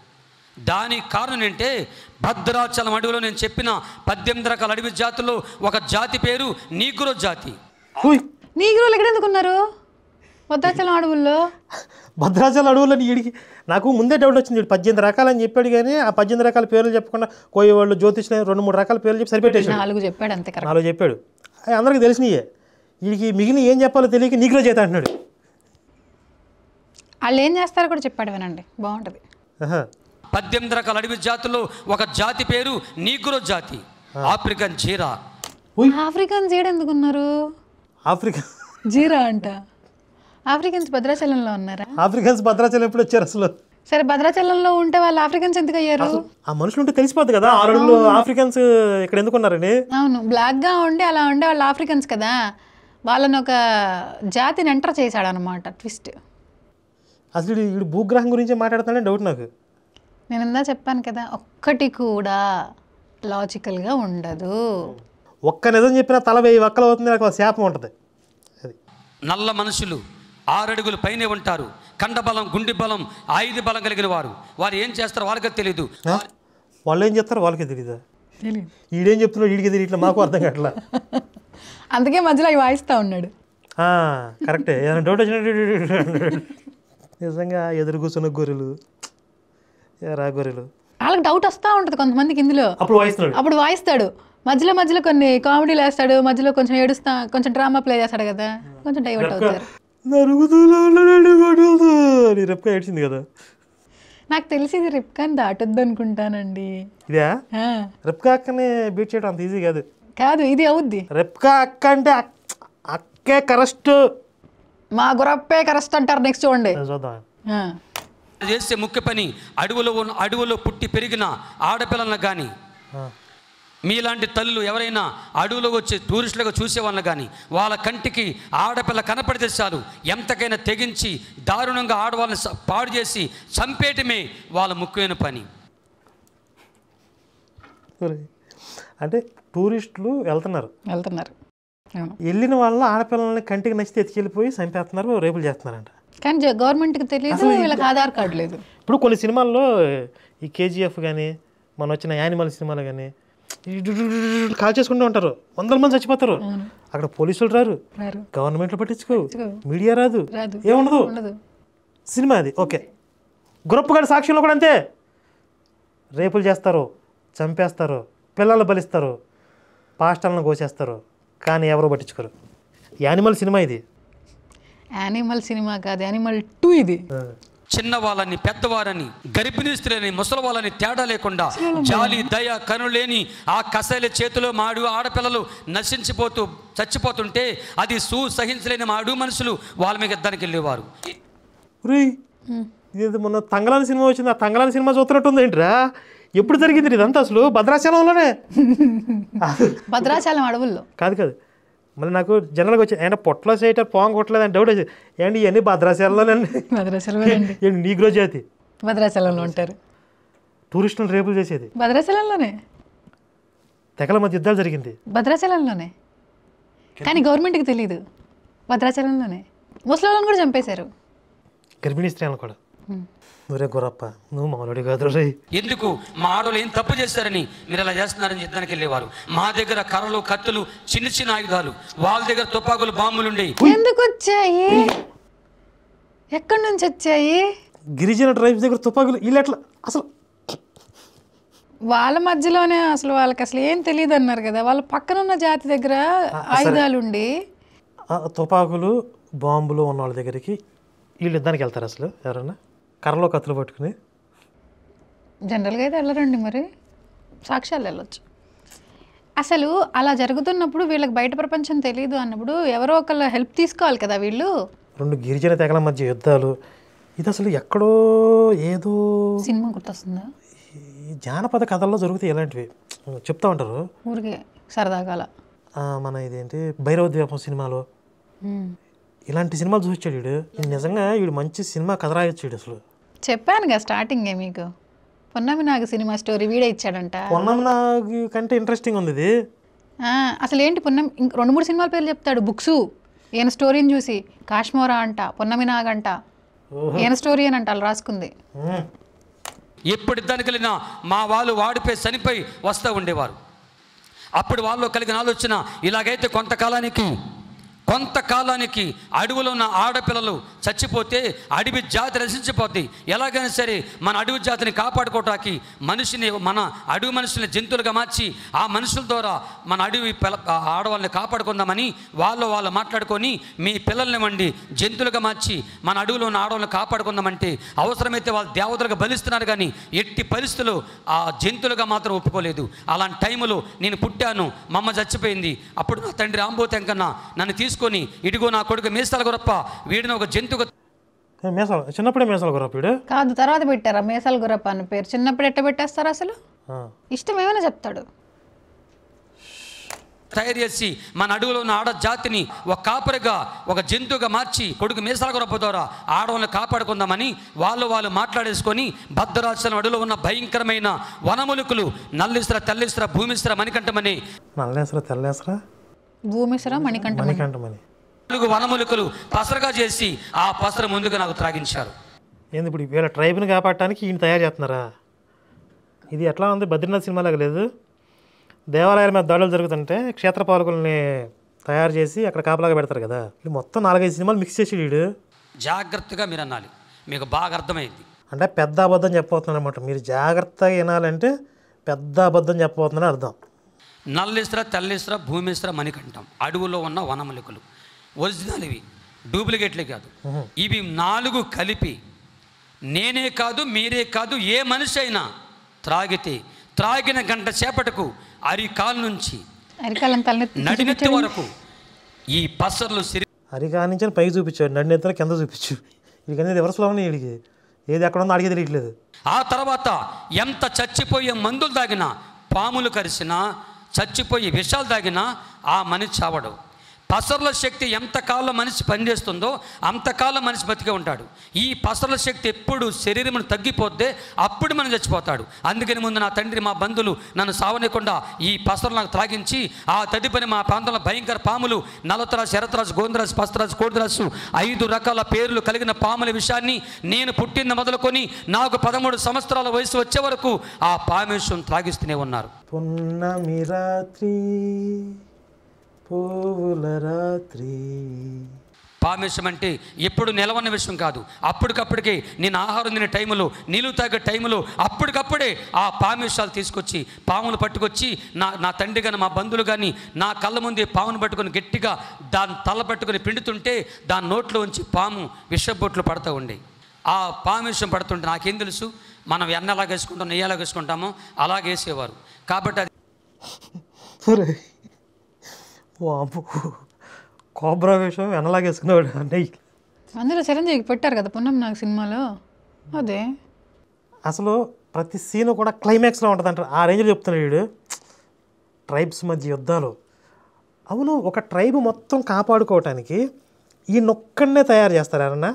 దానికి కారణం ఏంటంటే భద్రాచలం అడవిలో నేను చెప్పిన 18 రకాల అడవి జాతుల్లో ఒక జాతి పేరు నీగ్రో జాతి. నీగ్రోలు ఎక్కడ ఎందుకున్నారు భద్రాచలం అడవుల్లో? భద్రాచలం అడవుల్లో వీడికి నాకు ముందే డౌట్ వచ్చింది. వీడు 18 రకాలని చెప్పాడు కానీ ఆ 18 రకాల పేర్లు చెప్పకుండా కోయేవాళ్ళు జ్యోతిష్లు 2-3 రకాల పేర్లు చెప్పి సరిపెట్టేసాడు. 4 చెప్పాడు అంతే. 4 చెప్పాడు, అందరికీ తెలిసినయే. వీడికి మిగిలిన ఏం చెప్పాలో తెలియక నీగ్రో జాతి అంటున్నాడు. వాళ్ళు ఏం చేస్తారో కూడా చెప్పాడు, వినండి బాగుంటుంది. 18 రకాల అడవి జాతుల్లో ఒక జాతి పేరు నీగ్రో జాతి, ఆఫ్రికన్ జీరా. ఆఫ్రికన్ జీరా ఎందుకున్నారు? ఆఫ్రికా జీరా అంట. ఆఫ్రికన్స్ భద్రాచలంలో ఉన్నారా? ఆఫ్రికన్స్ భద్రాచలం ఎప్పుడు వచ్చారు అసలు? సరే భద్రాచలంలో ఉంటే వాళ్ళు ఆఫ్రికన్స్ ఎందుకు అయ్యారు? ఆ మనుషులు ఉంటే తెలిసిపోద్ది కదా 6 అడుగులు ఆఫ్రికన్స్ ఇక్కడ ఎందుకున్నారని. అవును, బ్లాక్గా ఉండి అలా ఉండే వాళ్ళు ఆఫ్రికన్స్ కదా, వాళ్ళని ఒక జాతిని ఎంటర్ చేశాడు అనమాట. ట్విస్ట్. అసలు వీడు భూగ్రహం గురించి మాట్లాడుతాడని డౌట్ నాకు. నేను ఇందా చెప్పాను కదా, ఒక్కటి కూడా లాజికల్గా ఉండదు. ఒక్క నిజం చెప్పినా తల 1000 వక్కలు అవుతుంది, నాకు శాపం ఉంటుంది. అది నల్ల మనుషులు 6 అడుగులు పైనే ఉంటారు. కండబలం, గుండె బలం, ఆయుధ బలం కలిగిన వారు. వారు ఏం చేస్తారో వాళ్ళకే తెలియదు. వాళ్ళు ఏం చేస్తారో వాళ్ళకే తెలీదా? ఈడేం చెప్తున్నాడు వీడికి తెలియట్లా, మాకు అర్థం కావట్లా. అందుకే మధ్యలో అవి వాయిస్తూ ఉన్నాడు. కరెక్టే, ఏదైనా డౌట్ వచ్చినట్టు. నిజంగా ఎదురు కూర్చున్న గొర్రెలు, గొర్రెలు వాళ్ళకి డౌట్ వస్తూ ఉంటుంది కొంతమందికి ఇందులో. అప్పుడు వాయిస్తాడు మధ్యలో కొన్ని కామెడీలు వేస్తాడు, మధ్యలో కొంచెం ఏడుస్తా, కొంచెం డ్రామా ప్లే చేస్తాడు కదా, కొంచెం డైవర్ట్ అవుతారు. రెప్కా ఏడ్చింది కదా. నాకు తెలిసి ఇది రిప్కాని దాటొద్దు అనుకుంటానండి. ఇదే రెప్కా అక్కనే బీట్ చేయడం అంత ఈజీ కాదు. కాదు, ఇది అవుద్ది. రెప్కా అక్క అంటే అక్కే కరెస్ట్, మా గురప్పే కరెస్ట్ అంటారు. నెక్స్ట్ చూడండి, చూద్దాం. చేసే ముఖ్య పని అడవులో పుట్టి పెరిగిన ఆడపిల్లలను కానీ, మీలాంటి తల్లులు ఎవరైనా అడవులో వచ్చి టూరిస్టులుగా చూసేవాళ్ళని కానీ వాళ్ళ కంటికి ఆడపిల్ల కనపడితే చాలు ఎంతకైనా తెగించి దారుణంగా ఆడవాళ్ళని పాడు చేసి చంపేయటమే వాళ్ళ ముఖ్యమైన పని. అంటే టూరిస్టులు వెళ్తున్నారు, వెళ్ళిన వాళ్ళ ఆడపిల్లల్ని కంటికి నచ్చితే ఎత్తుకెళ్ళిపోయి చంపేస్తున్నారు, రేపులు చేస్తున్నారంట. కానీ గవర్నమెంట్కి తెలియదు, వీళ్ళకి ఆధార్ కార్డు లేదు. ఇప్పుడు కొన్ని సినిమాల్లో ఈ KGF కానీ మన వచ్చిన యానిమల్ సినిమాలు కానీ కాల్ చేసుకుంటూ ఉంటారు, 100 మంది చచ్చిపోతారు. అక్కడ పోలీసులు రారు, గవర్నమెంట్లో పట్టించుకో, మీడియా రాదు, ఏముండదు. సినిమా అది ఓకే. గురప్పగాడి సాక్ష్యంలో కూడా అంతే, రేపులు చేస్తారు, చంపేస్తారు, పిల్లలు బలిస్తారు, పాస్టర్లను కోసేస్తారు, కానీ ఎవరు పట్టించుకోరు. యానిమల్ సినిమా ఇది. యానిమల్ సినిమా కాదు, యానిమల్ 2 ఇది. చిన్నవాళ్ళని, పెద్దవారని, గర్భిణీ స్త్రీలని, ముసలి వాళ్ళని తేడా లేకుండా జాలి దయ కనులేని ఆ కసాయిల చేతిలో మాడు ఆడపిల్లలు నశించిపోతూ చచ్చిపోతుంటే అది సహించలేని మాడు మనుషులు వాళ్ళ మీద యుద్ధానికి వెళ్ళేవారు. ఇది మొన్న తంగలాని సినిమా వచ్చింది, ఆ తంగలాని సినిమా చూస్తున్నట్టుంది ఏంట్రా? ఎప్పుడు జరిగింది ఇదంతా? అసలు భద్రాచలంలోనే, భద్రాచలం అడవుల్లో కాదు. మళ్ళీ నాకు జనరల్గా వచ్చి ఆయన పొట్టలో చేయటం పోంగ కొట్టలేదని డౌట్ వచ్చింది. ఏంటి ఇవన్నీ భద్రాచలంలోనండి? ఏంటి నీగ్రో జాతి భద్రాచలంలో ఉంటారు. టూరిస్టులను రేపులు చేసేది భద్రాచలంలోనే, తెగల మధ్య యుద్ధాలు జరిగింది భద్రాచలంలోనే. కానీ గవర్నమెంట్కి తెలియదు, భద్రాచలంలోనే. ముసలోళ్ళని కూడా చంపేశారు, గర్భిణీ స్త్రీలను కూడా. ఒరే గురప్ప, నువ్వు మామూలుడి కాదు రే. ఎందుకు మా ఆడవాళ్ళు ఏం తప్పు చేస్తారని మీరు ఇలా చేస్తున్నారని యుద్ధానికి వెళ్ళేవారు. మా దగ్గర కర్రలు, కత్తులు, చిన్న ఆయుధాలు, వాళ్ళ దగ్గర తుపాకులు, బాంబులు ఉండేవి. ఎందుకు వచ్చాయి? ఎక్కడి నుంచి వచ్చాయి? గిరిజన ట్రైబ్స్ దగ్గర తుపాకులు. వీళ్ళు ఎట్లా అసలు? వాళ్ళ మధ్యలోనే అసలు వాళ్ళకి అసలు ఏం తెలియదు అన్నారు కదా, వాళ్ళ పక్కనున్న జాతి దగ్గర ఆయుధాలు ఉండి తుపాకులు, బాంబులు ఉన్న వాళ్ళ దగ్గరికి వీళ్ళు యుద్ధానికి వెళ్తారు. అసలు ఎవరన్నా కర్రలో కత్తులు పట్టుకుని జనరల్గా అయితే వెళ్ళరండి, మరి సాక్ష్యాలు వెళ్ళొచ్చు. అసలు అలా జరుగుతున్నప్పుడు వీళ్ళకి బయట ప్రపంచం తెలియదు అన్నప్పుడు ఎవరో ఒకళ్ళ హెల్ప్ తీసుకోవాలి కదా. వీళ్ళు 2 గిరిజన తెగల మధ్య యుద్ధాలు, ఇది అసలు ఎక్కడో ఏదో సినిమా గుర్తొస్తుందా? ఈ జానపద కథల్లో జరుగుతాయి ఇలాంటివి, చెప్తా ఉంటారు ఊరికే సరదాగా. మన ఇదేంటి భైరవ ద్వీపం సినిమాలో ఇలాంటి సినిమాలు చూసాడు వీడు. నిజంగా వీడు మంచి సినిమా కథ రాయొచ్చు అసలు. చెప్పానుగా స్టార్టింగే మీకు, పొన్నమి నాగు సినిమా స్టోరీ వీడే ఇచ్చాడంట. పొన్నం నాగు కంటే ఇంట్రెస్టింగ్ ఉంది ఇది. అసలు ఏంటి పొన్నం, ఇంక 2-3 సినిమాల పేర్లు చెప్తాడు. బుక్స్ ఈయన స్టోరీని చూసి కాశ్మోరా అంట, పొన్నమి నాగంట, ఈయన స్టోరీ అని అంట వాళ్ళు రాసుకుంది. ఎప్పుడు దానికి వెళ్ళినా మా వాళ్ళు వాడిపోయి చనిపోయి వస్తూ ఉండేవారు. అప్పుడు వాళ్ళు కలిగిన ఆలోచన, ఇలాగైతే కొంతకాలానికి అడవిలో ఉన్న ఆడపిల్లలు చచ్చిపోతే అడవి జాతి రక్షించిపోద్ది. ఎలాగైనా సరే మన అడవి జాతిని కాపాడుకోవటానికి మన అడవి మనుషుల్ని జంతువులుగా మార్చి ఆ మనుషుల ద్వారా మన అడవి ఆడవాళ్ళని కాపాడుకుందామని వాళ్ళు మాట్లాడుకొని, మీ పిల్లల్ని వండి జంతువులుగా మార్చి మన అడవిలో ఉన్న ఆడవాళ్ళని కాపాడుకుందామంటే అవసరమైతే వాళ్ళు దేవతలుగా బలిస్తున్నారు, కానీ ఎట్టి పరిస్థితులు ఆ జంతువులుగా మాత్రం ఒప్పుకోలేదు. అలాంటి టైంలో నేను పుట్టాను, మా అమ్మ చచ్చిపోయింది. అప్పుడు నా తండ్రి ఆంబోతెంకన్న నన్ను తీసుకొని, ఇదిగో నా కొడుకు మీసాల గురప్ప, వీడిని ఒక జంతువుగా. చిన్నప్పుడే మీసాల గురప్ప వీడు కాదు, తర్వాత పెట్టారా మీసాల గురప్ప అని పేరు? చిన్నప్పుడు ఎట్ట పెట్టేస్తారు అసలు? ఇష్టం ఏమైనా చెప్తాడు. తయారు చేసి మన అడవిలో ఉన్న ఆడ జాతిని ఒక కాపరిగా, ఒక జంతువుగా మార్చి కొడుకు మీసాల గురప్ప ద్వారా ఆడవాళ్ళని కాపాడుకుందామని వాళ్ళు మాట్లాడేసుకొని, భద్రాచలం అడవిలో ఉన్న భయంకరమైన వనములుకులు నల్లిస్ర, తెల్లిస్ర, భూమిస్ర, మణికంఠమని, నల్లేసరా తెల్లేసరా భూమిశ్ర మణికంఠమని వనములుకులు పసరగా చేసి ఆ పసర ముందుగా నాకు త్రాగించారు. ఏంది ఇప్పుడు వీళ్ళ ట్రైబ్ని కాపాడటానికి ఈయన తయారు చేస్తున్నారా? ఇది ఎట్లా ఉంది, బద్రీనాథ్ సినిమాలాగా లేదు. దేవాలయాల మీద దాడులు జరుగుతుంటే క్షేత్రపాలకుల్ని తయారు చేసి అక్కడ కాపలాగా పెడతారు కదా. ఇది మొత్తం 4-5 సినిమాలు మిక్స్ చేసి వీడు. జాగ్రత్తగా మీరు అనాలి, మీకు బాగా అర్థమైంది. అంటే పెద్ద అబద్ధం చెప్పబోతున్నారు అనమాట. మీరు జాగ్రత్తగా వినాలంటే పెద్ద అబద్ధం చెప్పబోతున్నారని అర్థం. నల్లిస్ర, తెల్లిస్ర, భూమిస్ర, మణికంఠం అడవులో ఉన్న వనములికలు ఒరిజినల్, ఇవి డూప్లికేట్లే కాదు. ఇవి 4 కలిపి నేనే కాదు, మీరే కాదు, ఏ మనిషి అయినా త్రాగిన గంట సేపటకు అరికాల నుంచి నడినెత్తి వరకు ఈ పసర్లు అరికాల నుంచి పైకి చూపించాడు, నడినెత్తిన కింద చూపించు. ఇది రివర్స్లో ఉన్నాయి, వీడికి ఏది ఎక్కడ ఉందో అడిగి తెలియట్లేదు. ఆ తర్వాత ఎంత చచ్చిపోయే మందులు తాగినా, పాములు కరిసినా, చచ్చిపోయి విషాలు తాగినా ఆ మనిషి చావడు. పసర్ల శక్తి ఎంతకాలం మనిషి పనిచేస్తుందో అంతకాలం మనిషి బతికే ఉంటాడు. ఈ పసర్ల శక్తి ఎప్పుడు శరీరం తగ్గిపోతే అప్పుడు మనం చచ్చిపోతాడు. అందుకని ముందు నా తండ్రి, మా బంధువులు నన్ను సావనీయకుండా ఈ పసర్లు నాకు త్రాగించి, ఆ తదుపరి మా ప్రాంతంలో భయంకర పాములు, నలతరాజు, ఎర్రతరాజు, గోందరాజు, పస్తరాజు, కోడిరాజు 5 రకాల పేర్లు కలిగిన పాముల విషయాన్ని నేను పుట్టిన మొదలుకొని నాకు 13 సంవత్సరాల వయసు వచ్చే వరకు ఆ పామేశ్వరం త్రాగిస్తూనే ఉన్నారు. పున్నమి రాత్రి, పువ్వుల రాత్రి. పామేశం అంటే ఎప్పుడు నిలవన్న విషయం కాదు. అప్పటికప్పటికే నేను ఆహారం తినే టైంలో, నీళ్ళు తాగే టైంలో అప్పటికప్పుడే ఆ పామేశాలు తీసుకొచ్చి పాములు పట్టుకొచ్చి నా తండ్రి కానీ మా బంధువులు కానీ నా కళ్ళ ముందే పామును పట్టుకొని గట్టిగా దాని తల పట్టుకొని పిండుతుంటే దాని నోట్లో ఉంచి పాము విషబొట్లు పడుతూ ఉండే. ఆ పామేశం పడుతుంటే నాకేం తెలుసు, మనం ఎన్న ఎలాగ వేసుకుంటాం, నెయ్యి ఎలాగ వేసుకుంటామో అలాగ వేసేవారు. కాబట్టి అది కోబ్రా వేషం వెనలాగేసుకున్నాడు అన్నయ్య. అందులో చిరంజీవికి పెట్టారు కదా పొన్నం నాగు సినిమాలో. అదే అసలు ప్రతి సీను కూడా క్లైమాక్స్లో ఉంటుంది అంటారు. ఆ రేంజ్లో చెప్తున్నాడు వీడు. ట్రైబ్స్ మధ్య యుద్ధాలు. అవును, ఒక ట్రైబ్ మొత్తం కాపాడుకోవటానికి ఈయనొక్కడనే తయారు చేస్తారు ఎవరన్నా?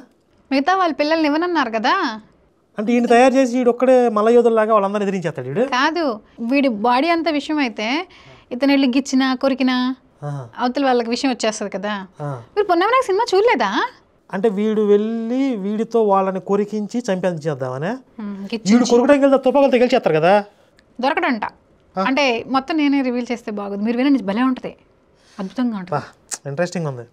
మిగతా వాళ్ళ పిల్లల్ని ఇవ్వనన్నారు కదా. అంటే ఈయన తయారు చేసి వీడు ఒక్కడే మల్లయోధుల్లాగా వాళ్ళందరినీ ఎదిరించేస్తాడు వీడు. కాదు, వీడి బాడీ అంత విషయం అయితే ఇతను వెళ్ళి గిచ్చినా కొరికినా అవతల వాళ్ళకి విషయం వచ్చేస్తుంది కదా. మీరు పొన్నమి నాగు సినిమా చూడలేదా? అంటే వీడు వెళ్ళి వీడితో వాళ్ళని కొరికించి చంపించేద్దామనే. వీడు కొరకడానికి వెళ్తే తుపాకులు తగిలిచేస్తారు కదా. దొరకడంట. అంటే మొత్తం నేనే రివీల్ చేస్తే బాగుంది, మీరు వినండి, భలే ఉంటుంది, అద్భుతంగా ఉంటుంది, ఇంట్రెస్టింగ్ ఉంది.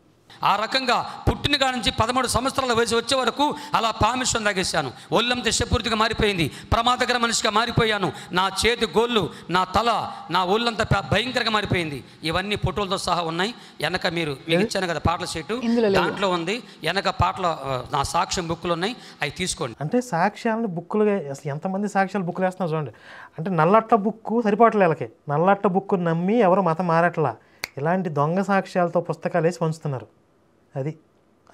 ఆ రకంగా పుట్టిన కాడ నుంచి 13 సంవత్సరాల వయసు వచ్చే వరకు అలా పామిశ్వం తాగేశాను. ఒళ్ళంతా శపూర్తిగా మారిపోయింది, ప్రమాదకర మనిషిగా మారిపోయాను. నా చేతి గోళ్ళు, నా తల, నా ఒళ్ళంతా భయంకరంగా మారిపోయింది. ఇవన్నీ ఫోటోలతో సహా ఉన్నాయి. వెనక మీకు ఇచ్చాను కదా పాటల షీటు, దాంట్లో ఉంది. వెనక పాటల నా సాక్ష్యం బుక్కులు ఉన్నాయి, అవి తీసుకోండి. అంటే సాక్ష్యాలను బుక్కులుగా అసలు ఎంతమంది సాక్ష్యాలు బుక్కులు వేస్తున్నారు చూడండి. అంటే నల్లట్ట బుక్కు సరిపోవట్లే వీళ్ళకి. నల్లట్ట బుక్కు నమ్మి ఎవరు మతం మారట్లా. ఇలాంటి దొంగ సాక్ష్యాలతో పుస్తకాలు వేసి పంచుతున్నారు. అది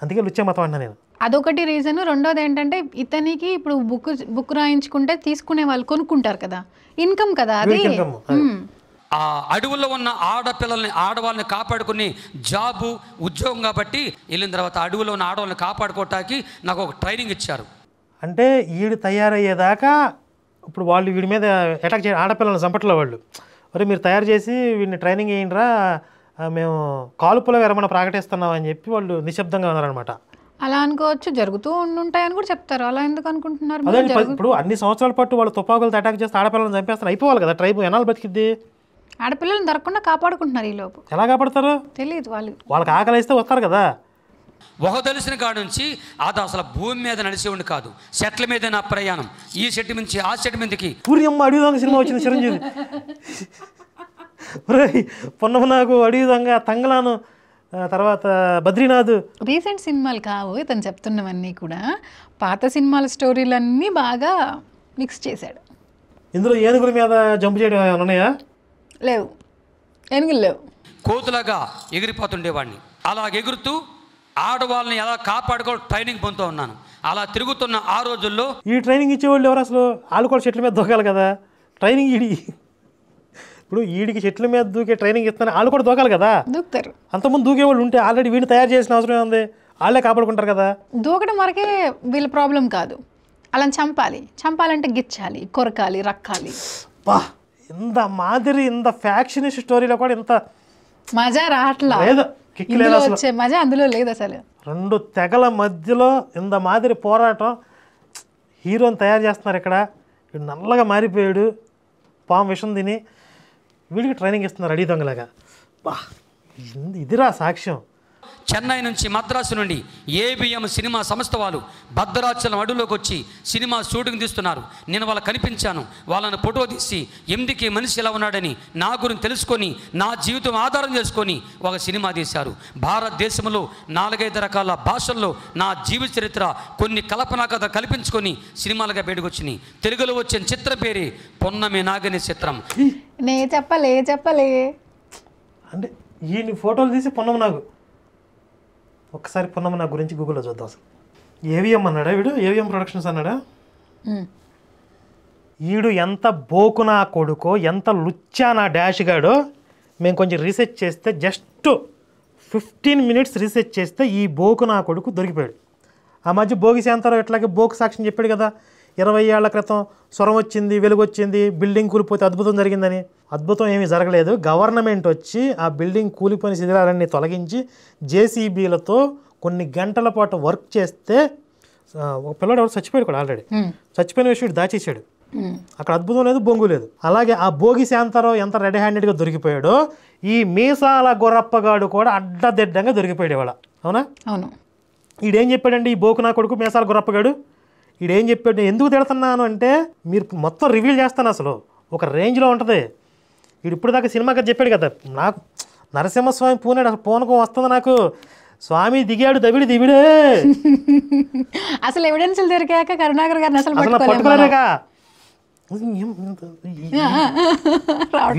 అందుకే లుచ్చే మతం అంటున్నా నేను. అదొకటి రీజన్. రెండోది ఏంటంటే ఇతనికి ఇప్పుడు బుక్ రాయించుకుంటే తీసుకునే వాళ్ళు కొనుక్కుంటారు కదా, ఇన్కమ్ కదా అది. ఆ అడవుల్లో ఉన్న ఆడవాళ్ళని కాపాడుకుని జాబు ఉద్యోగం కాబట్టి వెళ్ళిన తర్వాత అడవుల్లో ఉన్న ఆడవాళ్ళని కాపాడుకోవటానికి నాకు ఒక ట్రైనింగ్ ఇచ్చారు. అంటే ఈడు తయారయ్యేదాకా ఇప్పుడు వాళ్ళు వీడి మీద అటాక్ చేయ ఆడపిల్లలను చంపట్లో వాళ్ళు మరి మీరు తయారు చేసి వీడిని ట్రైనింగ్ వేయండిరా, మేము కాల్పుల విరమణ ప్రకటిస్తున్నాం అని చెప్పి వాళ్ళు నిశ్శబ్దంగా ఉన్నారనమాట. అలా అనుకోవచ్చు, జరుగుతూ ఉంటాయని కూడా చెప్తారు. అలా ఎందుకు అనుకుంటున్నారు? అదే ఇప్పుడు అన్ని సంవత్సరాల పాటు వాళ్ళు తుపాకులతో అటాక్ చేస్తే ఆడపిల్లలను చంపేస్తారు, అయిపోవాలి కదా ట్రైబ్, ఎన్నాళ్ళు బతికిద్ది? ఆడపిల్లలను దొరకకుండా కాపాడుకుంటున్నారు ఈ లోపు. ఎలా కాపాడతారు? తెలియదు, వాళ్ళకి ఆకలి వేస్తే వస్తారు కదా. ఒక తెలిసిన కాడ నుంచి అది అసలు భూమి మీద నడిచేవాడిని కాదు, సెట్ల మీద నా ప్రయాణం. ఈ సెట్ నుంచి ఆ సెట్ మీదకి. పూర్యమ్మ అడవి దొంగ సినిమా వచ్చింది చిరంజీవి. పొన్నమ నాకు అడవి దొంగ, తంగలాను, తర్వాత బద్రీనాథ్. రీసెంట్ సినిమాలు కావు ఇతను చెప్తున్నవన్నీ కూడా, పాత సినిమాల స్టోరీలన్నీ బాగా మిక్స్ చేశాడు. ఇందులో ఏనుగుల మీద జంప్ చేయడం ఏమైనా ఉన్నాయా? లేవు, ఏనుగులు లేవు. కోతులాగా ఎగిరిపోతుండేవాడిని. అలా ఎగురుతూ ఆడవాళ్ళని ఎలా కాపాడుకో ట్రైనింగ్ పొందుతూ ఉన్నాను. అలా తిరుగుతున్న ఆ రోజుల్లో ఈ ట్రైనింగ్ ఇచ్చేవాళ్ళు ఎవరు అసలు? వాళ్ళు కూడా చెట్ల మీద దూకాలి కదా ట్రైనింగ్. ఇప్పుడు ఈడికి చెట్ల మీద దూకే ట్రైనింగ్ ఇస్తాను, వాళ్ళు కూడా దూకాలి కదా. దూకుతారు. అంతకుముందు దూకేవాళ్ళు ఉంటే ఆల్రెడీ వీడిని తయారు చేసిన అవసరం ఉంది, వాళ్ళే కాపాడుకుంటారు కదా. దూకడం వరకే వీళ్ళ ప్రాబ్లం కాదు, అలా చంపాలంటే గిచ్చాలి, కొరకాలి, రక్కాలి. బా, ఇంత మాదిరి ఇంత ఫ్యాక్షనిస్ట్ స్టోరీలో కూడా ఇంత మజా రావట్లా, కిక్ లేదు అసలు. వచ్చే మజా అందులో లేదు అసలు. రెండు తెగల మధ్యలో ఇంత మాదిరి పోరాటం. హీరోని తయారు చేస్తున్నారు ఇక్కడ, వీడు నల్లగా మారిపోయాడు, పాము విషం తిని వీడికి ట్రైనింగ్ ఇస్తున్నారు అడవి దొంగలాగా. బా, ఇదిరా సాక్ష్యం. చెన్నై నుంచి మద్రాసు నుండి ఏబిఎం సినిమా సంస్థ వాళ్ళు భద్రాచలం అడవిలోకి వచ్చి సినిమా షూటింగ్ తీస్తున్నారు. నేను వాళ్ళకి కనిపించాను. వాళ్ళని ఫోటో తీసి ఎందుకు మనిషి ఎలా ఉన్నాడని నా గురించి తెలుసుకొని నా జీవితం ఆధారం చేసుకొని ఒక సినిమా తీశారు. భారతదేశంలో 4-5 రకాల భాషల్లో నా జీవిత చరిత్ర కొన్ని కల్పనా కథ కల్పించుకొని సినిమాలుగా బయటకు వచ్చినాయి. తెలుగులో వచ్చిన చిత్రం పేరే పొన్నమి నాగని చిత్రం. చెప్పలే అంటే ఈ ఫోటోలు తీసి పొన్నమ నాగు. ఒక్కసారి పొన్నమ నా గురించి గూగుల్లో చూద్దాం. అసలు ఏవిఎం అన్నాడా వీడు? ఏవిఎం ప్రొడక్షన్స్ అన్నాడా? ఈడు ఎంత బోకునా కొడుకో, ఎంత లుచ్చా నా డాష్ గాడో మేము కొంచెం రీసెర్చ్ చేస్తే, జస్ట్ 15 మినిట్స్ రీసెర్చ్ చేస్తే ఈ బోకునా కొడుకు దొరికిపోయాడు. ఆ మధ్య భోగి శాంతారావు ఎట్లాగే బోకు సాక్ష్యం చెప్పాడు కదా, 20 ఏళ్ల క్రితం స్వరం వచ్చింది, వెలుగు వచ్చింది, బిల్డింగ్ కూలిపోతే అద్భుతం జరిగిందని. అద్భుతం ఏమీ జరగలేదు. గవర్నమెంట్ వచ్చి ఆ బిల్డింగ్ కూలిపోయిన శిథిలాలన్నీ తొలగించి జేసీబీలతో కొన్ని గంటల పాటు వర్క్ చేస్తే ఒక పిల్లడు ఎవరు చచ్చిపోయాడు కూడా. ఆల్రెడీ చచ్చిపోయిన విషయం దాచేసాడు. అక్కడ అద్భుతం లేదు, బొంగు లేదు. అలాగే ఆ భోగి శాంతారావు ఎంత రెడీ హ్యాండెడ్గా దొరికిపోయాడో ఈ మీసాల గొర్రప్పగాడు కూడా అడ్డదిడ్డంగా దొరికిపోయాడు ఇవాళ. అవునా? అవును. ఈడేం చెప్పాడండి ఈ బోకు నా కొడుకు మీసాల గొర్రప్పగాడు? ఈడేం చెప్పాడు? ఎందుకు తిడుతున్నాను అంటే మీరు మొత్తం రివీల్ చేస్తాను, అసలు ఒక రేంజ్లో ఉంటుంది. వీడు ఇప్పుడు దాకా సినిమా కథ చెప్పాడు కదా, నాకు నరసింహస్వామి పూనాడు, అసలు పూనకం వస్తుంది నాకు. స్వామి దిగాడు, దివిడే అసలు ఎవిడెన్స్లు దొరికాక కరుణాకర్ గారిని అసలు పట్టుకోలేక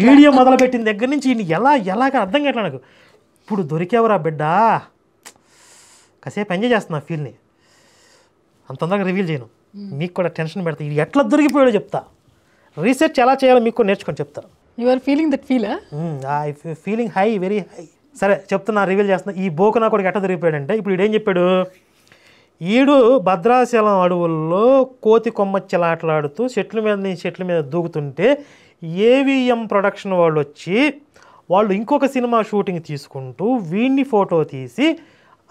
వీడియో మొదలుపెట్టిన దగ్గర నుంచి ఎలాగ అర్థం కావట్లే నాకు. ఇప్పుడు దొరికేవరా బిడ్డ, కాసేపు ఎంజాయ్ చేస్తున్నా ఫీల్ని, అంత తొందరగా రివీల్ చేయను. మీకు కూడా టెన్షన్ పెడతా. ఇది ఎట్లా దొరికిపోయాడో చెప్తా, రీసెర్చ్ ఎలా చేయాలో మీకు కూడా నేర్చుకొని చెప్తా. You are feeling that feel? I feeling high, very high. సరే చెప్తున్నా, రివీల్ చేస్తున్నా. ఈ బోకు నా కొడుకు ఎట్లా దొరికిపోయాడంటే, ఇప్పుడు ఈడేం చెప్పాడు, ఈడు భద్రాచలం అడవుల్లో కోతి కొమ్మచ్చలాటలాడుతూ చెట్ల మీద దూకుతుంటే ఏవిఎం ప్రొడక్షన్ వాళ్ళు వచ్చి వాళ్ళు ఇంకొక సినిమా షూటింగ్ తీసుకుంటూ వీడిని ఫోటో తీసి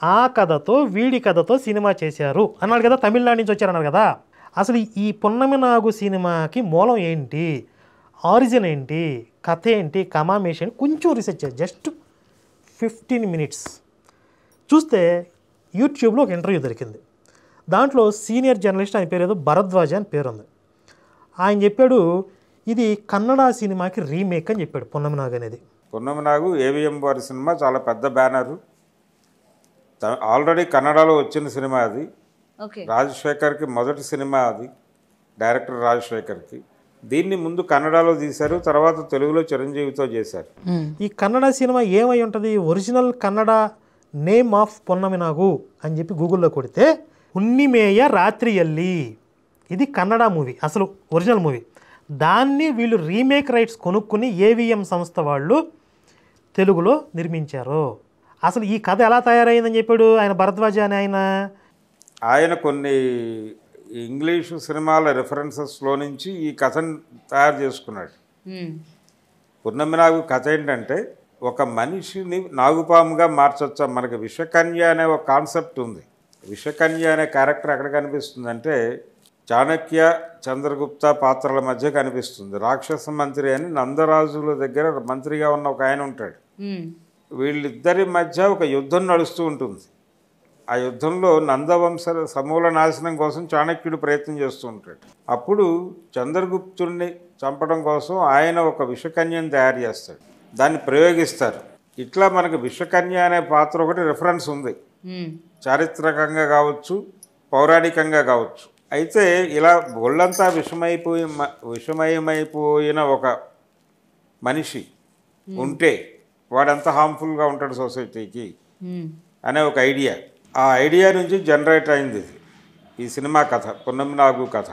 ఆ కథతో వీడి కథతో సినిమా చేశారు అన్నాడు కదా. తమిళనాడు నుంచి వచ్చారన్నారు కదా. అసలు ఈ పొన్నమి నాగు సినిమాకి మూలం ఏంటి, ఆరిజిన్ ఏంటి, కథ ఏంటి, కమామేషన్ కొంచెం రీసెర్చ్ చేయాలి. జస్ట్ 15 మినిట్స్ చూస్తే యూట్యూబ్లో ఒక ఇంటర్వ్యూ దొరికింది. దాంట్లో సీనియర్ జర్నలిస్ట్, ఆయన పేరు ఏదో భరద్వాజ అని పేరు ఉంది. ఆయన చెప్పాడు ఇది కన్నడ సినిమాకి రీమేక్ అని చెప్పాడు పొన్నమి నాగు అనేది. పొన్నమి నాగు ఏవిఎం వారి సినిమా చాలా పెద్ద బ్యానరు, ఆల్రెడీ కన్నడలో వచ్చిన సినిమా అది. రాజశేఖర్కి మొదటి సినిమా అది, డైరెక్టర్ రాజశేఖర్కి. దీన్ని ముందు కన్నడలో తీశారు, తర్వాత తెలుగులో చిరంజీవితో చేశారు. ఈ కన్నడ సినిమా ఏమై ఉంటుంది, original Kannada name of Punnami Nagu అని చెప్పి గూగుల్లో కొడితే ಹುಣ್ಣಿಮೆಯ ರಾತ್ರಿಯಲ್ಲಿ, ఇది కన్నడ మూవీ, అసలు ఒరిజినల్ మూవీ. దాన్ని వీళ్ళు రీమేక్ రైట్స్ కొనుక్కుని ఏవిఎం సంస్థ వాళ్ళు తెలుగులో నిర్మించారు. అసలు ఈ కథ ఎలా తయారైందని చెప్పాడు ఆయన భరద్వాజ అని ఆయన కొన్ని ఇంగ్లీషు సినిమాల రెఫరెన్సెస్లో నుంచి ఈ కథను తయారు చేసుకున్నాడు. పున్నమి నాగు కథ ఏంటంటే ఒక మనిషిని నాగుపాముగా మార్చొచ్చా. మనకి విషకన్య అనే ఒక కాన్సెప్ట్ ఉంది. విషకన్య అనే క్యారెక్టర్ ఎక్కడ కనిపిస్తుందంటే చాణక్య చంద్రగుప్త పాత్రల మధ్య కనిపిస్తుంది. రాక్షస మంత్రి అని నందరాజుల దగ్గర మంత్రిగా ఉన్న ఒక ఆయన ఉంటాడు. వీళ్ళిద్దరి మధ్య ఒక యుద్ధం నడుస్తూ ఉంటుంది. ఆ యుద్ధంలో నందవంశ సమూల నాశనం కోసం చాణక్యుడు ప్రయత్నం చేస్తూ ఉంటాడు. అప్పుడు చంద్రగుప్తుడిని చంపడం కోసం ఆయన ఒక విషకన్యను తయారు చేస్తాడు. దాన్ని ప్రయోగిస్తారు. ఇట్లా మనకు విషకన్య అనే పాత్ర ఒకటి రిఫరెన్స్ ఉంది, చారిత్రకంగా కావచ్చు పౌరాణికంగా కావచ్చు. అయితే ఇలా ఒళ్ళంతా విషమయమైపోయిన ఒక మనిషి ఉంటే వాడంతా హార్మ్ఫుల్గా ఉంటాడు సొసైటీకి అనే ఒక ఐడియా. ఆ ఐడియా నుంచి జనరేట్ అయింది ఈ సినిమా కథ, పున్నమి నాగు కథ.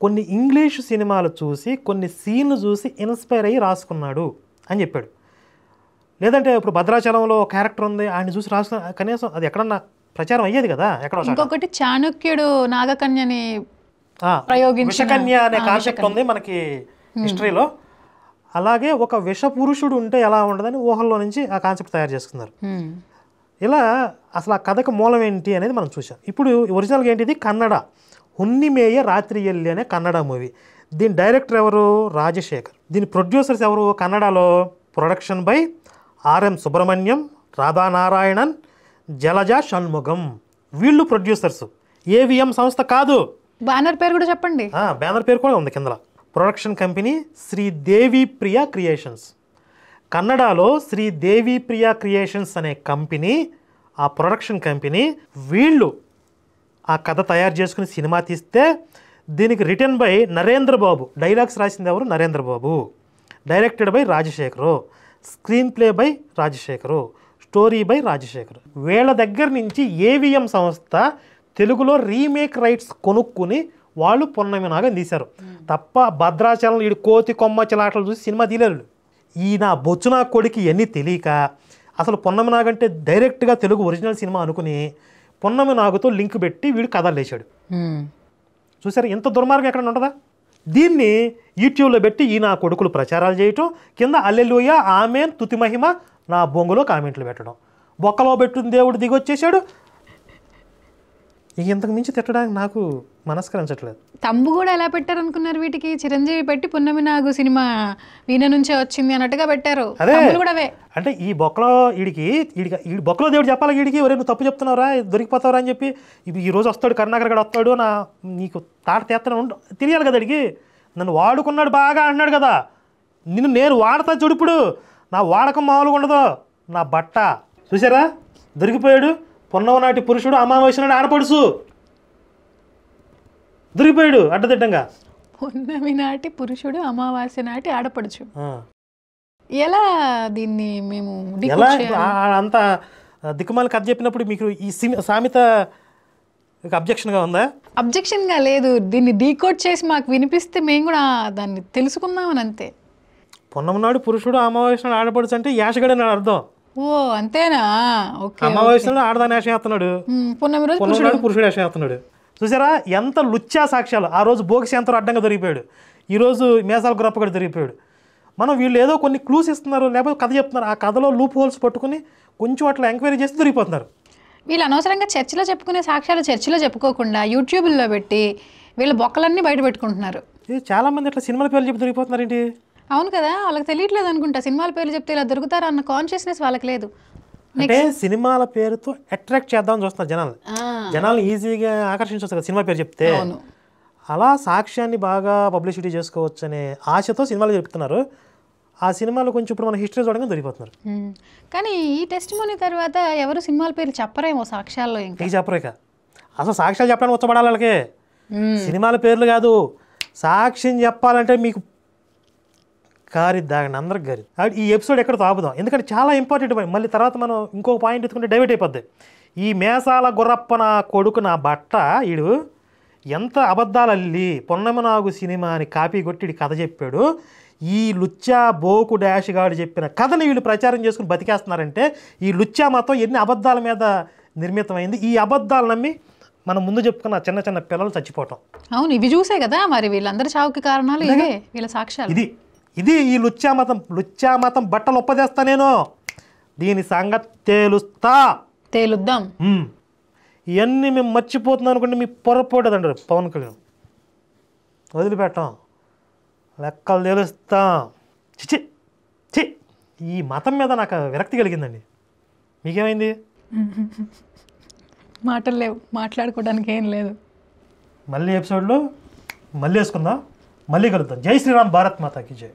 కొన్ని ఇంగ్లీషు సినిమాలు చూసి కొన్ని సీన్లు చూసి ఇన్స్పైర్ అయ్యి రాసుకున్నాడు అని చెప్పాడు. లేదంటే ఇప్పుడు భద్రాచలంలో క్యారెక్టర్ ఉంది ఆయన చూసి రాసుకున్న కనీసం అది ఎక్కడన్నా ప్రచారం అయ్యేది కదా. ఎక్కడ ఇంకొకటి చాణక్యుడు నాగకన్యని విషకన్య అనే కాన్సెప్ట్ ఉంది మనకి హిస్టరీలో. అలాగే ఒక విష పురుషుడు ఉంటే ఎలా ఉండదని ఊహల్లో నుంచి ఆ కాన్సెప్ట్ తయారు చేసుకున్నారు. ఇలా అసలు ఆ కథకు మూలం ఏంటి అనేది మనం చూసాం. ఇప్పుడు ఒరిజినల్గా ఏంటిది కన్నడ ಹುಣ್ಣಿಮೆಯ ರಾತ್ರಿಯಲ್ಲಿ అనే కన్నడ మూవీ. దీని డైరెక్టర్ ఎవరు? రాజశేఖర్. దీని ప్రొడ్యూసర్స్ ఎవరు? కన్నడలో production by RM Subrahmanyam, Radha Narayanan, Jalaja Shanmugam. వీళ్ళు ప్రొడ్యూసర్స్, ఏవిఎం సంస్థ కాదు. బ్యానర్ పేరు కూడా చెప్పండి. బ్యానర్ పేరు కూడా ఉంది కింద. Production company Sridevi Priya creations. కన్నడలో శ్రీదేవి ప్రియా క్రియేషన్స్ అనే కంపెనీ, ఆ ప్రొడక్షన్ కంపెనీ వీళ్ళు ఆ కథ తయారు చేసుకుని సినిమా తీస్తే దీనికి written by Narendra Babu. Dialogues రాసింది ఎవరు? Narendra Babu. Directed by Rajasekhar. Screenplay by Rajasekhar. Story by Rajasekhar. వీళ్ళ దగ్గర నుంచి ఏవిఎం సంస్థ తెలుగులో రీమేక్ రైట్స్ కొనుక్కుని వాళ్ళు పున్నమి నాగం తీశారు తప్ప భద్రాచలం ఈడు కోతి కొమ్మ చిలాటలు చూసి సినిమా తీయలేరు. ఈ నా బొచ్చున కొడికి ఇవన్నీ తెలియక అసలు పున్నమి నాగంటే డైరెక్ట్గా తెలుగు ఒరిజినల్ సినిమా అనుకుని పున్నమి నాగుతో లింక్ పెట్టి వీడు కథలు లేచాడు. చూసారు ఎంత దుర్మార్గం ఎక్కడ ఉంటుందా? దీన్ని యూట్యూబ్లో పెట్టి ఈ నా కొడుకులు ప్రచారాలు చేయటం, కింద అల్లెలుయ ఆమెన్ తుతి మహిమ నా బొంగులో కామెంట్లు పెట్టడం, బొక్కలో పెట్టిన దేవుడు దిగొచ్చేసాడు. ఇంతకు మించి తిట్టడానికి నాకు మనస్కరించట్లేదు. తమ్ము కూడా ఎలా పెట్టారు అనుకున్నారు? వీటికి చిరంజీవి పెట్టి పున్నమి నాగు సినిమా వీణ నుంచే వచ్చింది అన్నట్టుగా పెట్టారు. అదే అంటే ఈ బొక్కలో వీడికి బొక్కలో దేవుడు చెప్పాలి వీడికి, ఎవరైనా నువ్వు తప్పు చెప్తున్నావురా దొరికిపోతావురా అని చెప్పి ఈ రోజు వస్తాడు కరుణాకర్ గడు వస్తాడు నా నీకు తాట తెత్తన తెలియాలి కదా అడిగి. నన్ను వాడుకున్నాడు బాగా అంటున్నాడు కదా, నేను వాడతా చూడు. ఇప్పుడు నా వాడకం మామూలుగా ఉండదు. నా బట్ట చూసారా దొరికిపోయాడు. పున్నమి నాటి పురుషుడు అమావాస్య నాటి ఆడపడుచు దొరికిపోయాడు అడ్డదిడ్డంగా. పున్నమి నాటి పురుషుడు అమావాస్య నాటి ఆడపడుచు. ఎలా దీన్ని మేము ఎలా అంత దిక్కుమాలి కథ చెప్పినప్పుడు మీకు ఈ సామెత అబ్జెక్షన్గా ఉందా? అబ్జెక్షన్గా లేదు, దీన్ని డీకోడ్ చేసి మాకు వినిపిస్తే మేము కూడా దాన్ని తెలుసుకుందామని అంతే. పున్నమి నాడు పురుషుడు అమావాస్య నాడు ఆడపడుచు అంటే యాషగడే నాడు అర్థం. ఓ అంతేనా? ఓకే. అమావాస్యలో ఆడదాని వేషం వేస్తున్నాడు, పున్నమి రోజు పురుషుడు వేషం వేస్తున్నాడు. చూసారా ఎంత లుచ్చా సాక్ష్యాలు. ఆ రోజు భోగిశాంతరం అడ్డంగా దొరికిపోయాడు, ఈరోజు మేసాల గ్రప్ప కూడా దొరికిపోయాడు. మనం వీళ్ళు ఏదో కొన్ని క్లూస్ ఇస్తున్నారు, లేకపోతే కథ చెప్తున్నారు, ఆ కథలో లూప్ హోల్స్ పట్టుకుని కొంచెం అట్లా ఎంక్వైరీ చేసి దొరికిపోతున్నారు. వీళ్ళు అనవసరంగా చర్చిలో చెప్పుకునే సాక్ష్యాలు చర్చిలో చెప్పుకోకుండా యూట్యూబ్లో పెట్టి వీళ్ళ బొక్కలన్నీ బయట పెట్టుకుంటున్నారు. చాలామంది అట్లా సినిమాల పేర్లు చెప్పి దొరికిపోతున్నారు ఏంటి? అవును కదా, వాళ్ళకి తెలియట్లేదు అనుకుంటా. సినిమాల పేర్లు చెప్తే ఇలా దొరుకుతారు అన్న కాన్షియస్నెస్ వాళ్ళకి లేదు. అంటే సినిమాల పేరుతో అట్రాక్ట్ చేద్దామని చూస్తున్నారు జనాలు ఈజీగా ఆకర్షించవచ్చు కదా సినిమా పేరు చెప్తే. అలా సాక్ష్యాన్ని బాగా పబ్లిసిటీ చేసుకోవచ్చు అనే ఆశతో సినిమాలు చెప్తున్నారు. ఆ సినిమాలో కొంచెం ఇప్పుడు మన హిస్టరీ చూడగా దొరికిపోతున్నారు. కానీ ఈ టెస్ట్ మనీ తర్వాత ఎవరు సినిమాల పేర్లు చెప్పరేమో సాక్ష్యాల్లో. ఇంకా చెప్పరేక అసలు సాక్ష్యాలు చెప్పడానికి వచ్చబడాలి వాళ్ళకి, సినిమాల పేర్లు కాదు. సాక్ష్యం చెప్పాలంటే మీకు కారి దాగండి అందరికి గారి. ఈ ఎపిసోడ్ ఎక్కడ ఆపుదాం, ఎందుకంటే చాలా ఇంపార్టెంట్ పాయింట్. మళ్ళీ తర్వాత మనం ఇంకొక పాయింట్ ఎత్తుకుంటే డైవర్ట్ అయిపోద్ది. ఈ మేసాల గుర్రప్ప నా కొడుకు నా బట్ట ఎంత అబద్ధాలు అల్లి పొన్నమనాగు సినిమాని కాపీ కొట్టి కథ చెప్పాడు. ఈ లుచ్చా బోకు డాష్ గాడు చెప్పిన కథని వీళ్ళు ప్రచారం చేసుకుని బతికేస్తున్నారంటే ఈ లుచ్చా మతం ఎన్ని అబద్ధాల మీద నిర్మితమైంది. ఈ అబద్ధాలు నమ్మి మనం ముందు చెప్పుకున్న చిన్న చిన్న పిల్లలు చచ్చిపోవటం. అవును, ఇవి చూసే కదా మరి వీళ్ళందరి చావుకి కారణాలు ఇవే, వీళ్ళ సాక్ష్యాలు. ఇది ఈ లుచ్చా మతం బట్టలు ఒప్పదేస్తా నేను. దీని సంగతి తేలుద్దాం. ఇవన్నీ మేము మర్చిపోతున్నాం అనుకుంటే మీ పొరపోటదండి పవన్ కళ్యాణ్. వదిలిపెట్టాం, లెక్కలు తెలుస్తాం. చి ఈ మతం మీద నాకు విరక్తి కలిగిందండి. మీకేమైంది? మాటలు లేవు, మాట్లాడుకోవడానికి ఏం లేదు. మళ్ళీ ఎపిసోడ్లో మళ్ళీ వేసుకుందాం, మళ్ళీ కలుద్దాం. జై శ్రీరామ్, భారత్ మాతాకి జై.